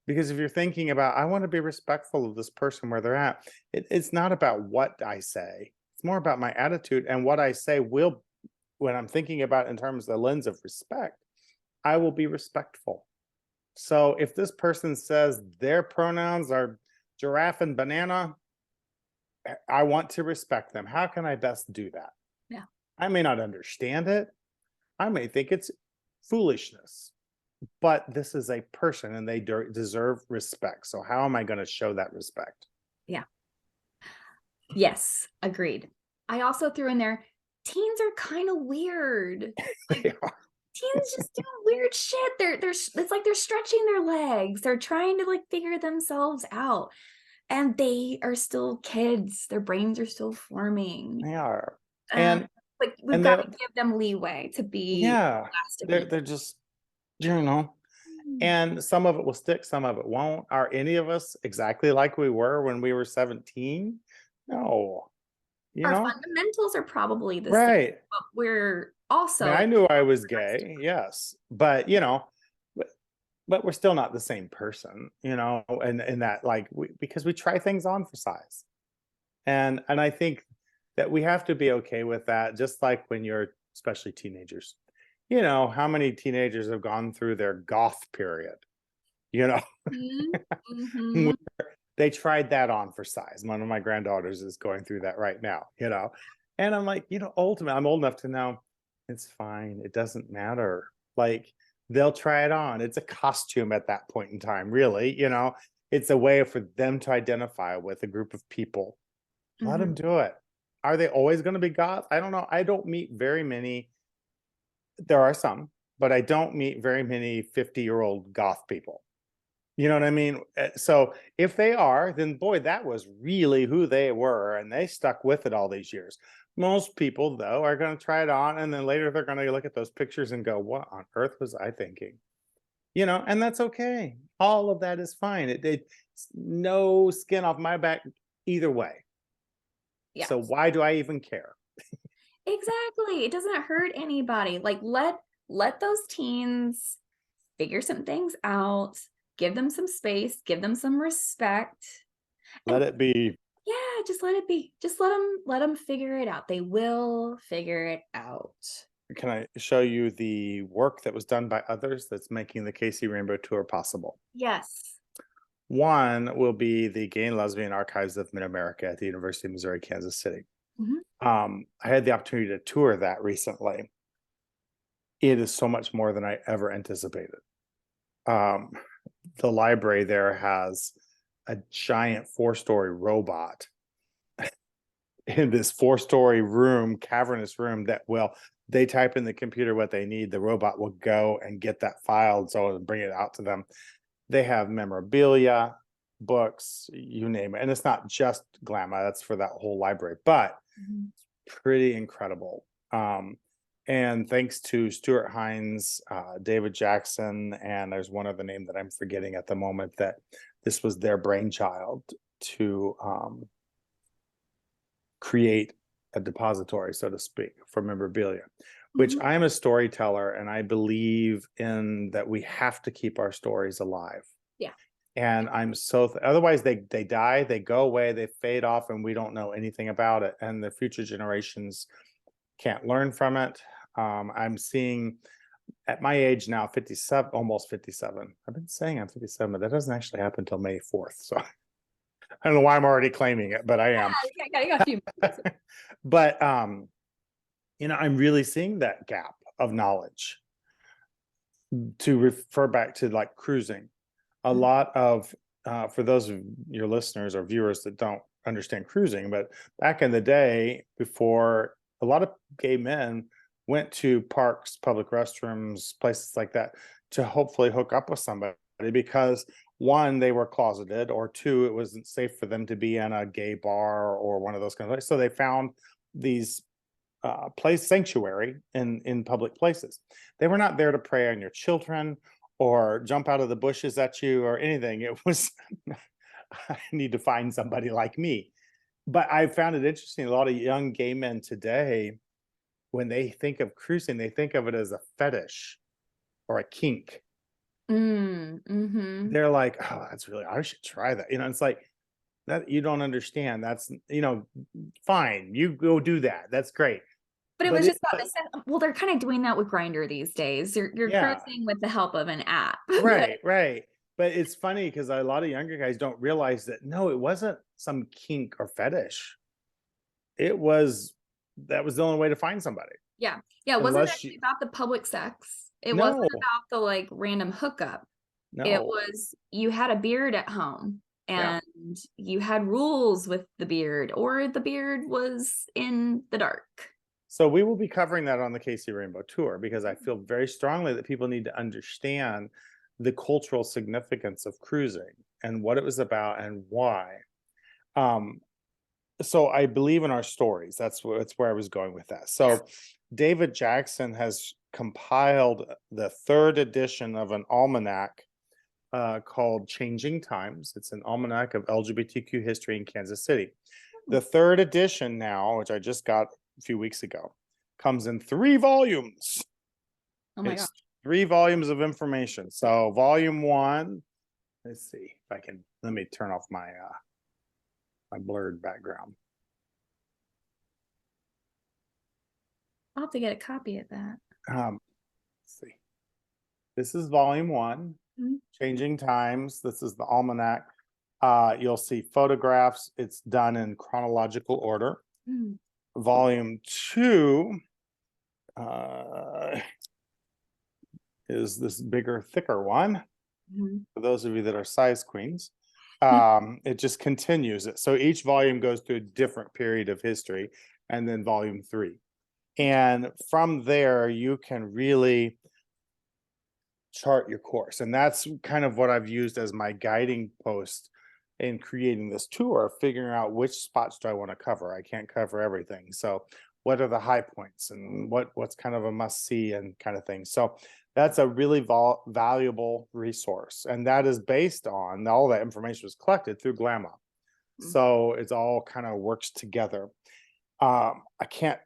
Because if you're thinking about, I want to be respectful of this person where they're at, it's not about what I say. It's more about my attitude, and what I say will, when I'm thinking about in terms of the lens of respect, I will be respectful. So if this person says their pronouns are giraffe and banana, I want to respect them. How can I best do that? Yeah. I may not understand it. I may think it's foolishness, but this is a person and they deserve respect. So how am I going to show that respect? Yeah. Yes, agreed. I also threw in there, teens are kind of weird. Like, teens just do weird shit. It's like they're stretching their legs. They're trying to like figure themselves out. And they are still kids. Their brains are still forming. They are. Uh, And like we've and got they're to give them leeway to be yeah, class to they're be. they're just, you know, and some of it will stick, some of it won't. Are any of us exactly like we were when we were 17? No, you Our know? fundamentals are probably the same, Right. but we're I mean, also I knew I was gay, yes, but but, but we're still not the same person, and that like because we try things on for size. And I think that we have to be okay with that, just like when you're especially teenagers. How many teenagers have gone through their goth period? You know, Mhm. they tried that on for size. One of my granddaughters is going through that right now. And I'm like, ultimately, I'm old enough to know it's fine. It doesn't matter. Like, they'll try it on. It's a costume at that point in time, really. It's a way for them to identify with a group of people. Let them do it. Are they always going to be goth? I don't know. I don't meet very many. There are some, but I don't meet very many 50-year-old goth people. You know what I mean? So if they are, then boy, that was really who they were, and they stuck with it all these years. Most people, though, are going to try it on, and then later they're going to look at those pictures and go, "What on earth was I thinking?" And that's okay. All of that is fine. It's no skin off my back either way. Yeah. So why do I even care? Exactly. It doesn't hurt anybody. Like let those teens figure some things out, give them some space, give them some respect. Let And it be. yeah, just let it be. Just let them figure it out. They will figure it out. Can I show you the work that was done by others that's making the KC Rainbow Tour possible? Yes. One will be the Gay and Lesbian Archives of Mid-America at the University of Missouri, Kansas City. Mhm. I had the opportunity to tour that recently. It is so much more than I ever anticipated. Um, the library there has a giant 4-story robot in this 4-story room, cavernous room they type in the computer what they need. The robot will go and get that file so bring it out to them. They have memorabilia, books, you name it. And it's not just glamour, that's for that whole library, but pretty incredible. And thanks to Stuart Hines, David Jackson, and there's one other name that I'm forgetting at the moment, that this was their brainchild to create a depository, so to speak, for memorabilia, which Mhm. I'm a storyteller and I believe in that we have to keep our stories alive. Yeah. And I'm otherwise they die, they go away, they fade off, and we don't know anything about it. And the future generations can't learn from it. I'm seeing at my age now, 57, almost 57. I've been saying I'm 57, but that doesn't actually happen until May 4th. So I don't know why I'm already claiming it, but I am. Yeah, I got a few. But I'm really seeing that gap of knowledge. To refer back to like cruising, a lot of for those of your listeners or viewers that don't understand cruising, but back in the day, before, a lot of gay men went to parks, public restrooms, places like that to hopefully hook up with somebody, because one, they were closeted, or two, it wasn't safe for them to be in a gay bar or one of those kind of places. So they found these place sanctuary in public places. They were not there to prey on your children or jump out of the bushes at you or anything. It was, I need to find somebody like me. But I found it interesting. A lot of young gay men today, when they think of cruising, they think of it as a fetish or a kink. Mm-hmm. They're like, oh, that's really, I should try that. It's like, that you don't understand. That's, fine. You go do that. That's great. But it but was it just about well, they're kind of doing that with Grindr these days. You're yeah, cruising with the help of an app. right. But it's funny because a lot of younger guys don't realize that no, it wasn't some kink or fetish. It was that was the only way to find somebody. Yeah. Yeah. It wasn't Unless actually you about the public sex. It wasn't no, about the like random hookup. It no, was you had a beard at home yeah. and you had rules with the beard, or the beard was in the dark. So we will be covering that on the KC Rainbow Tour because I feel very strongly that people need to understand the cultural significance of cruising and what it was about and why. Um, so I believe in our stories. That's where I was going with that. So David Jackson has compiled the third edition of an almanac called Changing Times. It's an almanac of LGBTQ history in Kansas City. The third edition now, which I just got a few weeks ago, comes in 3 volumes. Oh my god. It's 3 volumes of information. So volume 1, let's see if I can, let me turn off my my blurred background. I'll have to get a copy of that. Let's see. This is volume 1, Mhm. Changing Times. This is the almanac. You'll see photographs. It's done in chronological order. Mm. Volume 2 is this bigger, thicker one. Mhm. For those of you that are size queens, it just continues it. So each volume goes through a different period of history, and then volume 3. And from there, you can really chart your course. And that's kind of what I've used as my guiding post in creating this tour, figuring out which spots do I want to cover. I can't cover everything. So what are the high points and what's kind of a must see and kind of thing. So that's a really valuable resource. And that is based on all that information was collected through Glamma. So it's all kind of works together. I can't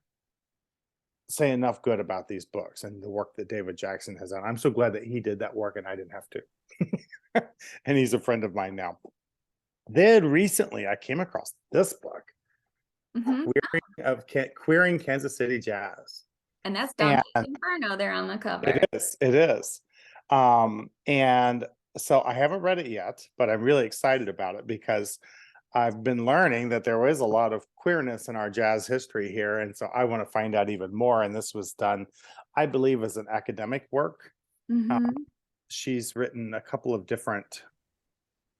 say enough good about these books and the work that David Jackson has done. I'm so glad that he did that work and I didn't have to. And he's a friend of mine now. Then recently I came across this book, Mhm. Queering Kansas City Jazz. And that's And Dante's Inferno there on the it cover. is. And so I haven't read it yet, but I'm really excited about it because I've been learning that there is a lot of queerness in our jazz history here. And so I want to find out even more. And this was done, I believe, as an academic work. Mhm. She's written a couple of different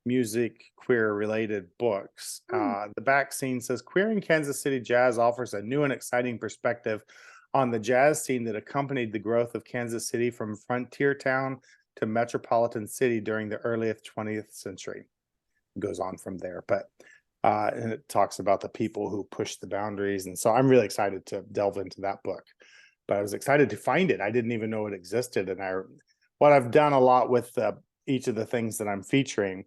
music queer related books. The back scene says Queering Kansas City Jazz offers a new and exciting perspective on the jazz scene that accompanied the growth of Kansas City from frontier town to metropolitan city during the early 20th century. It goes on from there, but and it talks about the people who pushed the boundaries. And so I'm really excited to delve into that book. But I was excited to find it. I didn't even know it existed. And what I've done a lot with each of the things that I'm featuring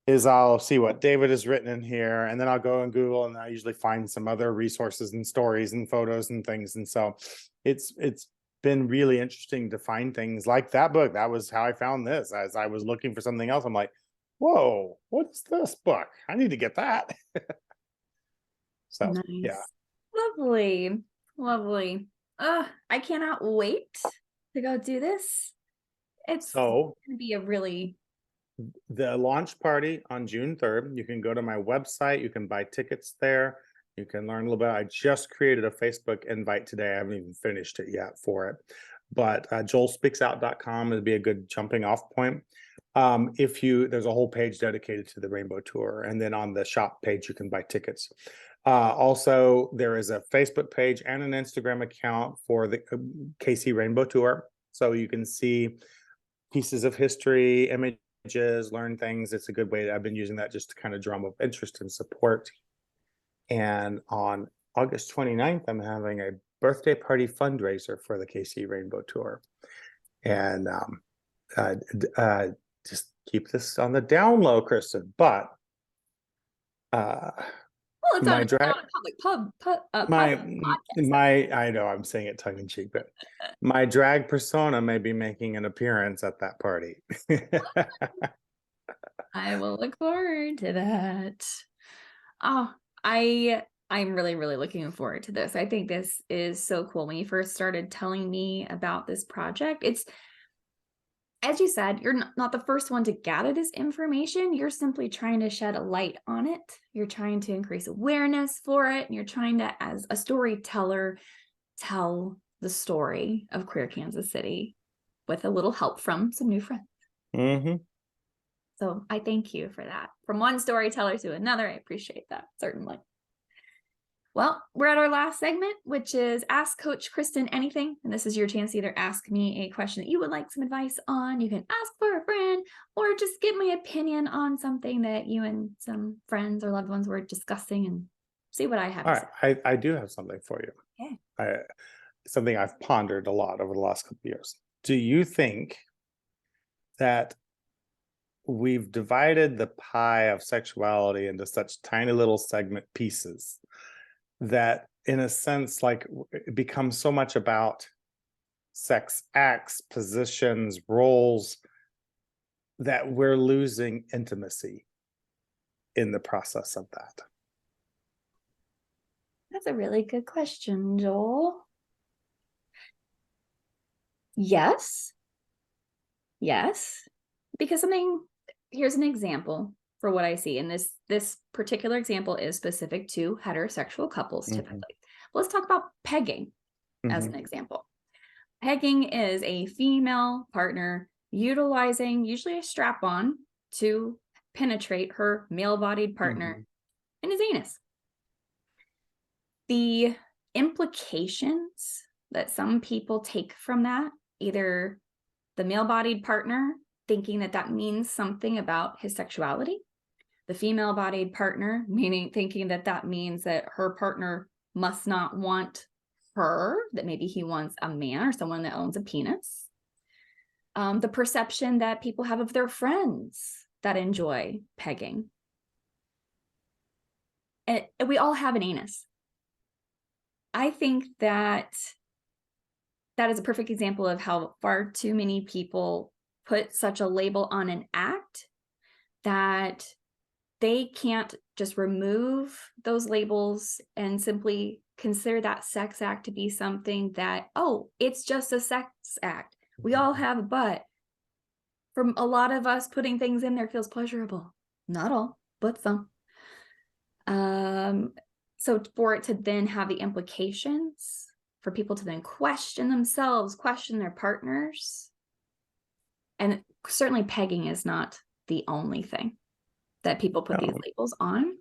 is I'll see what David has written in here, and then I'll go on Google and I usually find some other resources and stories and photos and things. And so it's been really interesting to find things like that book. That was how I found this. As I was looking for something else, I'm like, whoa, what's this book? I need to get that. So yeah. Nice. Lovely. Lovely. I cannot wait to go do this. It's So gonna be a really the launch party on June 3rd, you can go to my website, you can buy tickets there, you can learn a little bit. I just created a Facebook invite today. I haven't even finished it yet for it, but joelspeaksout.com would be a good jumping off point. There's a whole page dedicated to the Rainbow Tour, and then on the shop page you can buy tickets. Also, there is a Facebook page and an Instagram account for the KC Rainbow Tour, so you can see pieces of history, images, learn things. It's a good way. I've been using that just to kind of drum up interest and support. And on August 29th, I'm having a birthday party fundraiser for the KC Rainbow Tour. And just keep this on the down low, Kristen. But well, it's my on a drag, public podcast. I know I'm saying it tongue in cheek, but my drag persona may be making an appearance at that party. I will look forward to that. Oh, I I'm really, really looking forward to this. I think this is so cool. When you first started telling me about this project, it's, as you said, you're not the first one to gather this information. You're simply trying to shed a light on it. You're trying to increase awareness for it. And you're trying to, as a storyteller, tell the story of queer Kansas City with a little help from some new friends. Mm-hmm. So I thank you for that. From one storyteller to another, I appreciate that, certainly. Well, we're at our last segment, which is Ask Coach Kristen Anything. And this is your chance to either ask me a question that you would like some advice on, you can ask for a friend, or just get my opinion on something that you and some friends or loved ones were discussing and see what I have All to say. right, I do have something for you. Okay. Something I've pondered a lot over the last couple of years. Do you think that we've divided the pie of sexuality into such tiny little segment pieces that, in a sense, like, it becomes so much about sex acts, positions, roles, that we're losing intimacy in the process of that? That's a really good question, Joel. Yes. Yes. Because here's an example for what I see. And this particular example is specific to heterosexual couples typically. Let's talk about pegging as an example. Pegging is a female partner utilizing usually a strap-on to penetrate her male-bodied partner in his anus. The implications that some people take from that, either the male-bodied partner thinking that that means something about his sexuality, the female-bodied partner thinking that that means that her partner must not want her, that maybe he wants a man or someone that owns a penis. The perception that people have of their friends that enjoy pegging. And we all have an anus. I think that is a perfect example of how far too many people put such a label on an act that they can't just remove those labels and simply consider that sex act to be something that, oh, it's just a sex act. We all have a butt. For a lot of us, putting things in there feels pleasurable. Not all, but some. So for it to then have the implications, for people to then question themselves, question their partners, and certainly pegging is not the only thing that people put these labels on.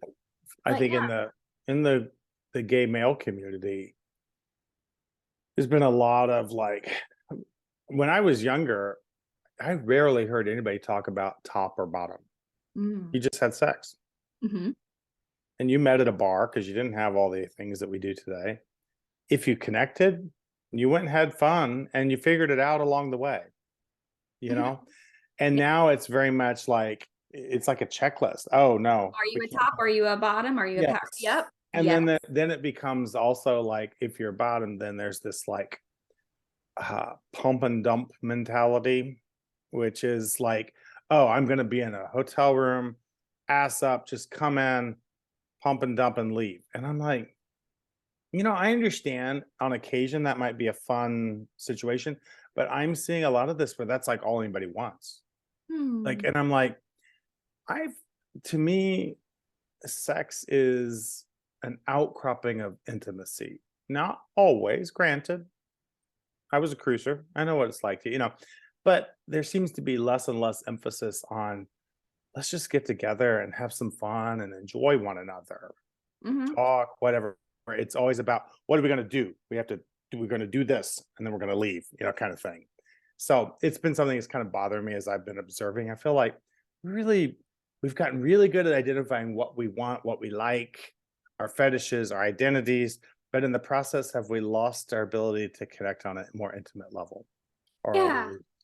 I think in the gay male community, there's been a lot of, like, when I was younger, I rarely heard anybody talk about top or bottom. You just had sex. And you met at a bar because you didn't have all the things that we do today. If you connected, you went and had fun and you figured it out along the way, you know? And now it's very much like, it's like a checklist. Oh no. Are you a top? Are you a bottom? Are you a pair? Yep. And then it becomes also like, if you're bottom, then there's this like pump and dump mentality, which is like, oh, I'm going to be in a hotel room, ass up, just come in, pump and dump and leave. And I'm like, I understand on occasion that might be a fun situation, but I'm seeing a lot of this where that's like all anybody wants. Like, and I'm like, to me, sex is an outcropping of intimacy. Not always, granted. I was a cruiser. I know what it's like to, but there seems to be less and less emphasis on, let's just get together and have some fun and enjoy one another, talk, whatever. It's always about, what are we going to do? We're going to do this and then we're going to leave, kind of thing. So it's been something that's kind of bothering me as I've been observing. I feel like we've gotten really good at identifying what we want, what we like, our fetishes, our identities. But in the process, have we lost our ability to connect on a more intimate level?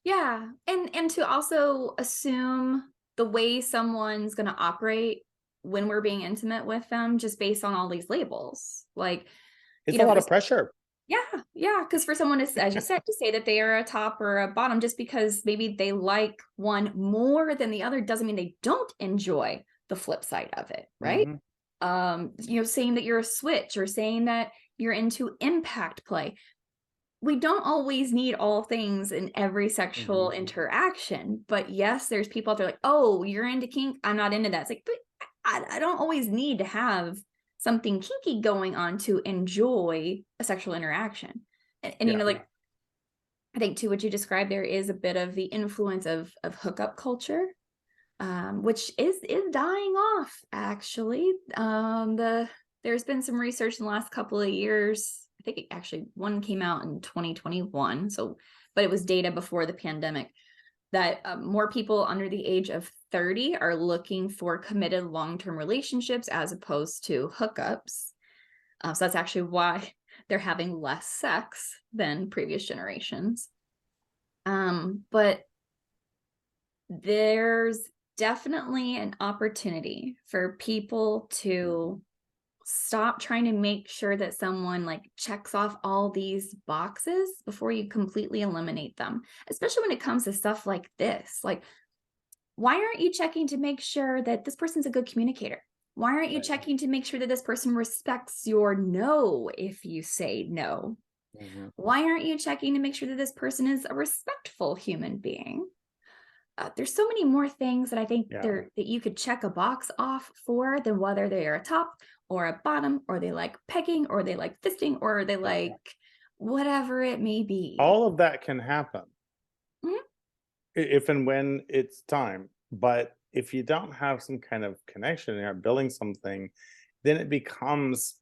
Yeah. And to also assume the way someone's going to operate when we're being intimate with them, just based on all these labels. Like, it's a lot of pressure. Yeah. Because for someone to, as you said, to say that they are a top or a bottom, just because maybe they like one more than the other, doesn't mean they don't enjoy the flip side of it, right? saying that you're a switch or saying that you're into impact play. We don't always need all things in every sexual interaction, but yes, there's people out there like, oh, you're into kink, I'm not into that. It's like, but I don't always need to have something kinky going on to enjoy a sexual interaction. And like, I think too, what you described there is a bit of the influence of hookup culture, which is dying off, actually. There's been some research in the last couple of years. I think actually one came out in 2021. But it was data before the pandemic, that more people under the age of 30 are looking for committed long-term relationships as opposed to hookups. So that's actually why they're having less sex than previous generations. But there's definitely an opportunity for people to stop trying to make sure that someone like checks off all these boxes before you completely eliminate them, especially when it comes to stuff like this. Like, why aren't you checking to make sure that this person's a good communicator? Why aren't you checking to make sure that this person respects your no if you say no? Why aren't you checking to make sure that this person is a respectful human being? There's so many more things that I think that you could check a box off for than whether they are a top or a bottom, or they like pegging, or they like fisting, or they like whatever it may be. All of that can happen if and when it's time. But if you don't have some kind of connection and you're building something, then it becomes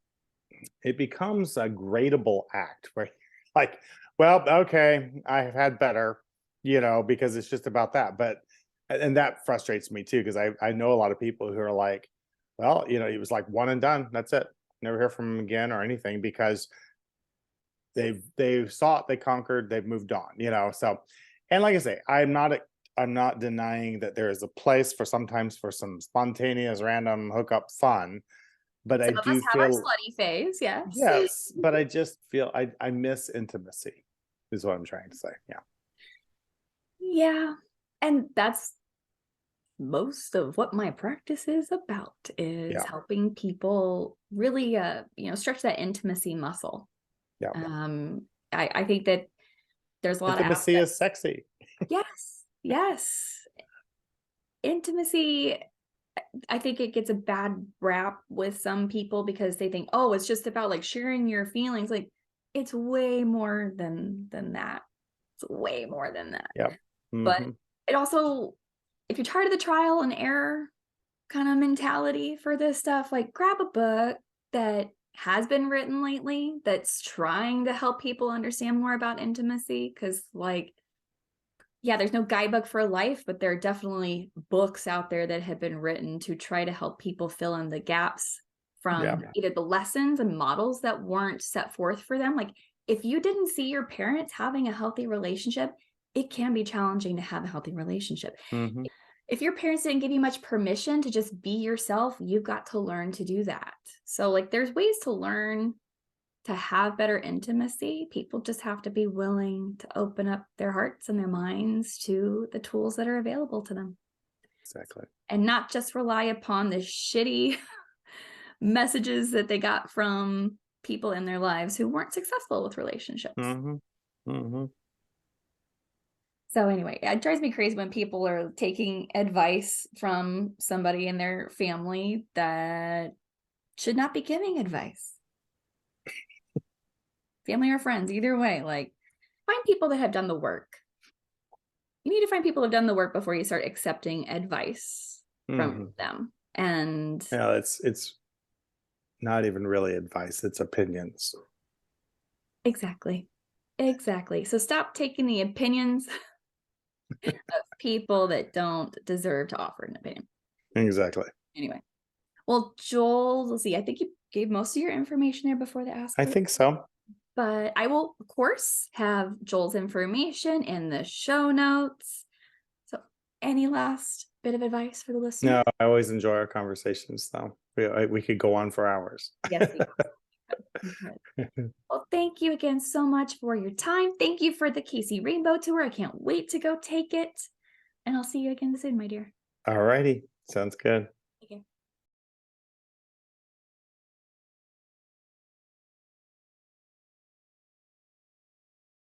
a gradable act where like, well, okay, I have had better, because it's just about that. And that frustrates me too, because I know a lot of people who are like, well, it was like one and done. That's it. Never hear from them again or anything, because they've sought, they conquered, they've moved on, so. And like I say, I'm not denying that there is a place for sometimes for some spontaneous random hookup fun, but Some I of do us have feel our slutty phase, yes, but I just feel I miss intimacy is what I'm trying to say. Yeah. And that's most of what my practice is about, is helping people really stretch that intimacy muscle. I think that there's a lot of intimacy is sexy. Yes. Intimacy, I think it gets a bad rap with some people because they think, oh, it's just about like sharing your feelings. Like, it's way more than that. It's way more than that. But it also, if you're tired of the trial and error kind of mentality for this stuff, like, grab a book that has been written lately that's trying to help people understand more about intimacy. Because like, there's no guidebook for life, but there are definitely books out there that have been written to try to help people fill in the gaps from either the lessons and models that weren't set forth for them. Like, if you didn't see your parents having a healthy relationship, it can be challenging to have a healthy relationship. If your parents didn't give you much permission to just be yourself, you've got to learn to do that. So like, there's ways to learn to have better intimacy. People just have to be willing to open up their hearts and their minds to the tools that are available to them. Exactly. And not just rely upon the shitty messages that they got from people in their lives who weren't successful with relationships. So anyway, it drives me crazy when people are taking advice from somebody in their family that should not be giving advice. Family or friends, either way, like, find people that have done the work. You need to find people who have done the work before you start accepting advice from them. And it's not even really advice, it's opinions. Exactly. So stop taking the opinions of people that don't deserve to offer an opinion. Exactly. Anyway, well, Joel, let's see, I think you gave most of your information there before the ask. I think so. But I will, of course, have Joel's information in the show notes. So any last bit of advice for the listener? No, I always enjoy our conversations, though. We could go on for hours. Yes. Well, thank you again so much for your time. Thank you for the Casey Rainbow Tour. I can't wait to go take it. And I'll see you again soon, my dear. All righty. Sounds good.